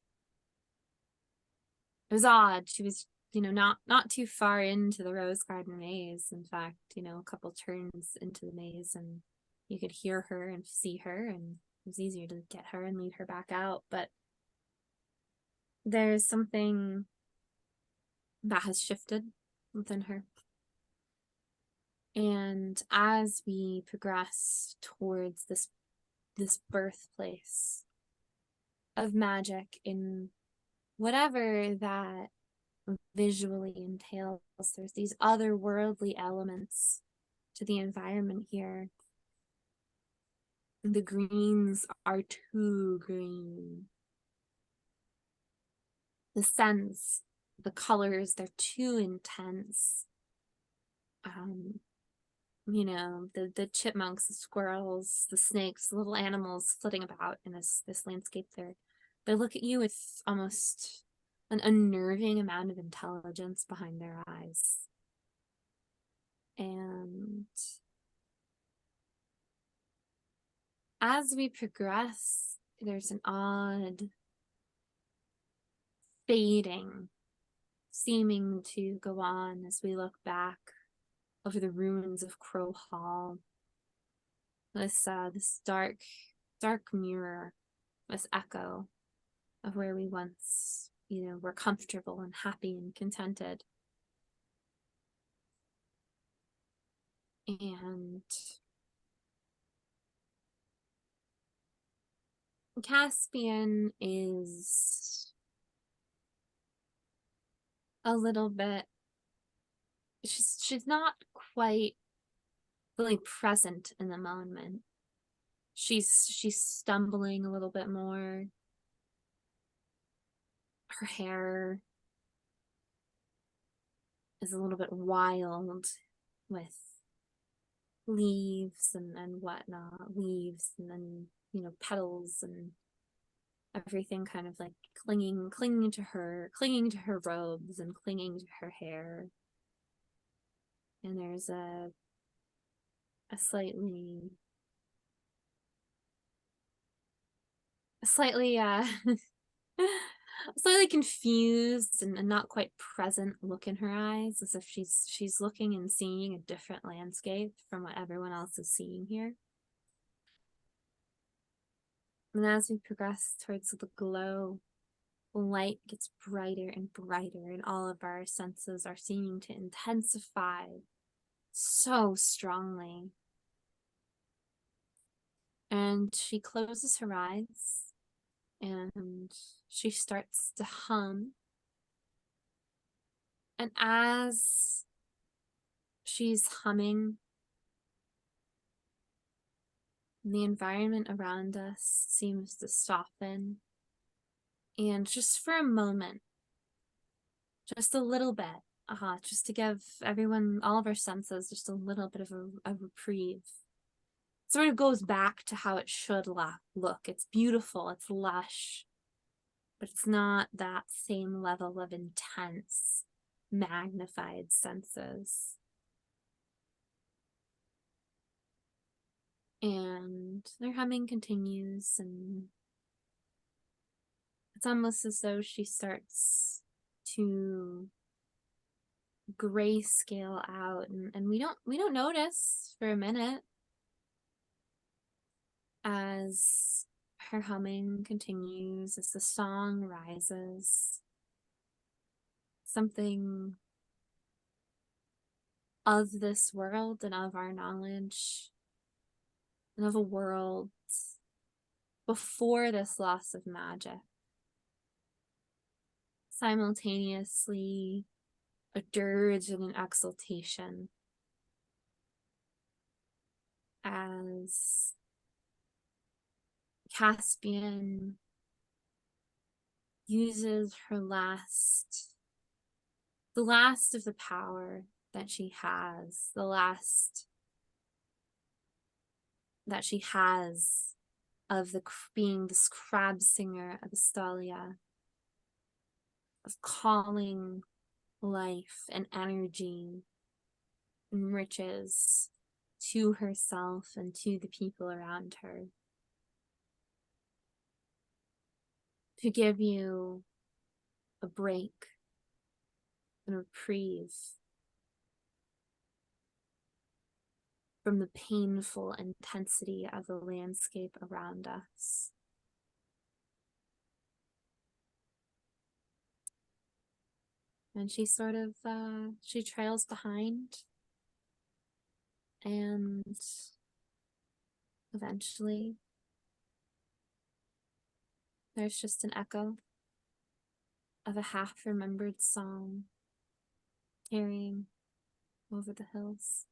It was odd. She was, not too far into the rose garden maze. In fact, a couple turns into the maze, and you could hear her and see her, and it was easier to get her and lead her back out. But there's something that has shifted within her. And as we progress towards this birthplace of magic in whatever that visually entails, there's these otherworldly elements to the environment here. The greens are too green. The scents, the colors, they're too intense. The chipmunks, the squirrels, the snakes, the little animals flitting about in this landscape they look at you with almost an unnerving amount of intelligence behind their eyes. And as we progress, there's an odd fading seeming to go on as we look back over the ruins of Crowhall. This dark mirror, this echo of where we once, were comfortable and happy and contented. And Caspian is a little bit, she's not quite really present in the moment. She's stumbling a little bit more. Her hair is a little bit wild with leaves and whatnot. Leaves and then, petals and everything kind of like clinging to her robes and clinging to her hair. And there's a slightly slightly confused and not quite present look in her eyes, as if she's looking and seeing a different landscape from what everyone else is seeing here. And as we progress towards the glow, the light gets brighter and brighter, and all of our senses are seeming to intensify so strongly. And she closes her eyes and she starts to hum. And as she's humming, the environment around us seems to soften. And just for a moment, just a little bit, just to give everyone, all of our senses, just a little bit of a reprieve. It sort of goes back to how it should look. It's beautiful, it's lush, but it's not that same level of intense, magnified senses. And their humming continues, and it's almost as though she starts to grayscale out, and we don't notice for a minute as her humming continues, as the song rises. Something of this world and of our knowledge and of a world before this loss of magic simultaneously a dirge and an exultation as Caspian uses the last of the power that she has, the last that she has of being this crab singer of Istallia, of calling life and energy and riches to herself and to the people around her, to give you a break and a reprieve from the painful intensity of the landscape around us. And she sort of, she trails behind, and eventually there's just an echo of a half-remembered song carrying over the hills.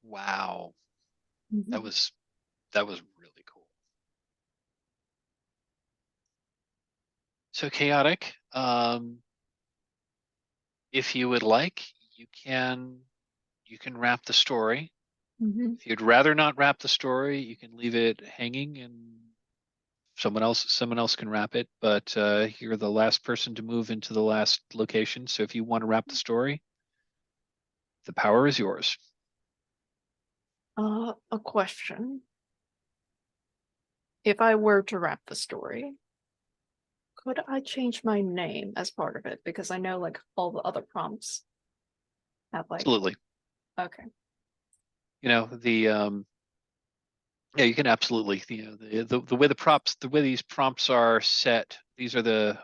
Wow. That was really cool. So Chaotic, if you would like, you can wrap the story. If you'd rather not wrap the story, you can leave it hanging and someone else can wrap it. But you're the last person to move into the last location. So if you want to wrap the story, the power is yours. A question. If I were to wrap the story, could I change my name as part of it? Because I know like all the other prompts have like Absolutely. okay. You know, yeah, you can absolutely, the way the way these prompts are set, these are those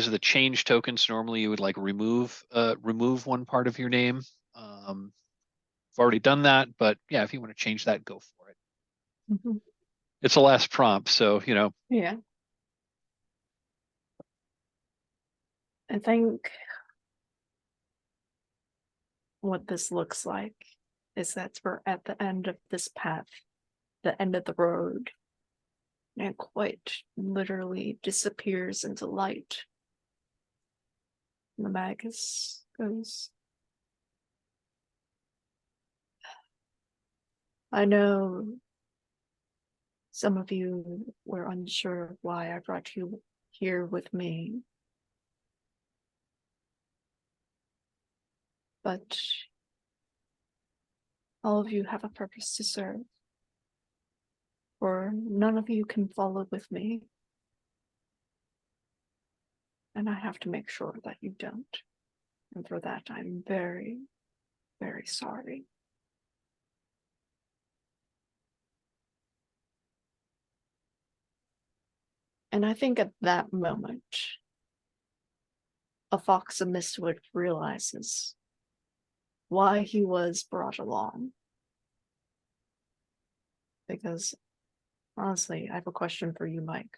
are the change tokens. Normally you would like remove one part of your name. I've already done that, but yeah, if you want to change that, go for it. Mhm. It's the last prompt, so Yeah. I think what this looks like is that we're at the end of this path, the end of the road, and quite literally disappears into light. And the Magus goes, I know some of you were unsure of why I brought you here with me, but all of you have a purpose to serve, for none of you can follow with me, and I have to make sure that you don't. And for that, I'm very, very sorry. And I think at that moment, a Fox of Mistwood realizes why he was brought along. Because honestly, I have a question for you, Mike.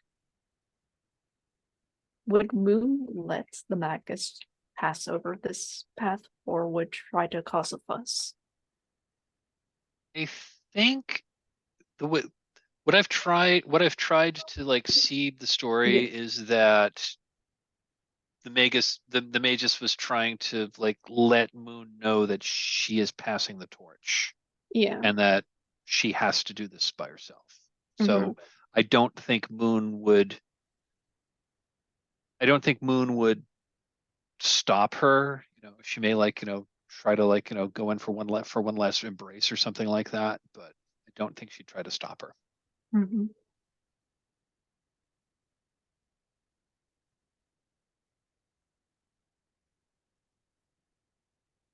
Would Moon let the Magus pass over this path, or would try to cause a fuss? I think the way what I've tried to like seed the story is that the Magus was trying to like let Moon know that she is passing the torch. Yeah. And that she has to do this by herself. Mm-hmm. So I don't think Moon would stop her. She may try to go in for one last embrace or something like that, but I don't think she'd try to stop her. Mm-hmm.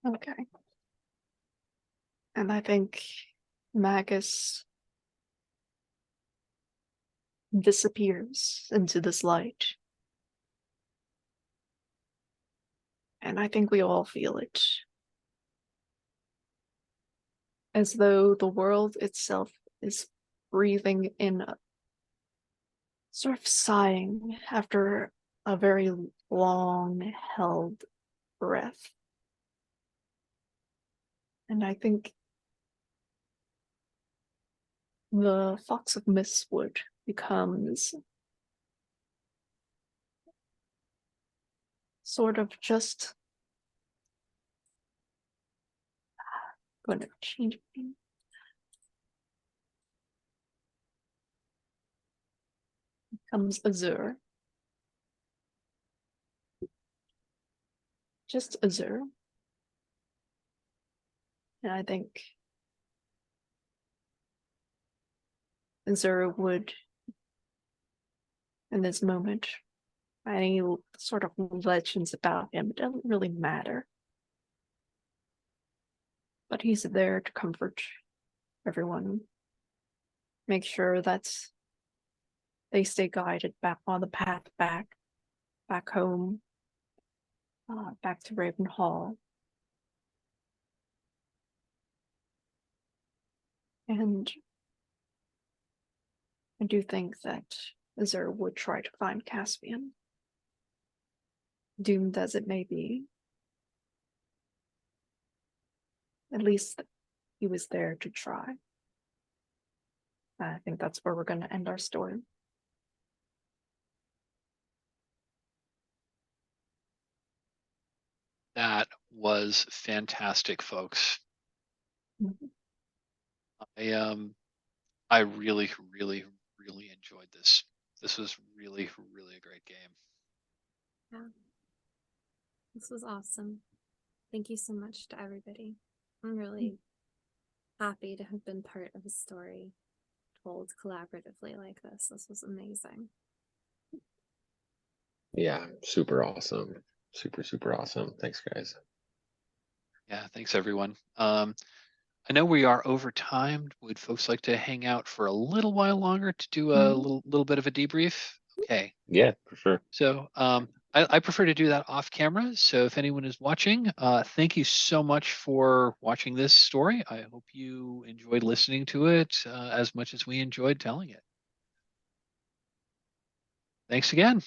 Okay. And I think Magus disappears into this light. And I think we all feel it. As though the world itself is breathing in, sort of sighing after a very long held breath. And I think the Fox of Mistwood becomes sort of just going to change my name. Becomes Azure. Just Azure. And I think Azure would, in this moment, any sort of legends about him, it doesn't really matter. But he's there to comfort everyone. Make sure that they stay guided back on the path back home, back to Ravenhall. And I do think that Azure would try to find Caspian. Doomed as it may be. At least he was there to try. I think that's where we're going to end our story. That was fantastic, folks. Mm-hmm. I really, really, really enjoyed this. This was really, really a great game. Yeah. This was awesome. Thank you so much to everybody. I'm really happy to have been part of a story told collaboratively like this. This was amazing. Yeah, super awesome. Super awesome. Thanks, guys. Yeah, thanks everyone. I know we are over time. Would folks like to hang out for a little while longer to do a little bit of a debrief? Okay. Yeah, for sure. So I prefer to do that off camera. So if anyone is watching, thank you so much for watching this story. I hope you enjoyed listening to it as much as we enjoyed telling it. Thanks again.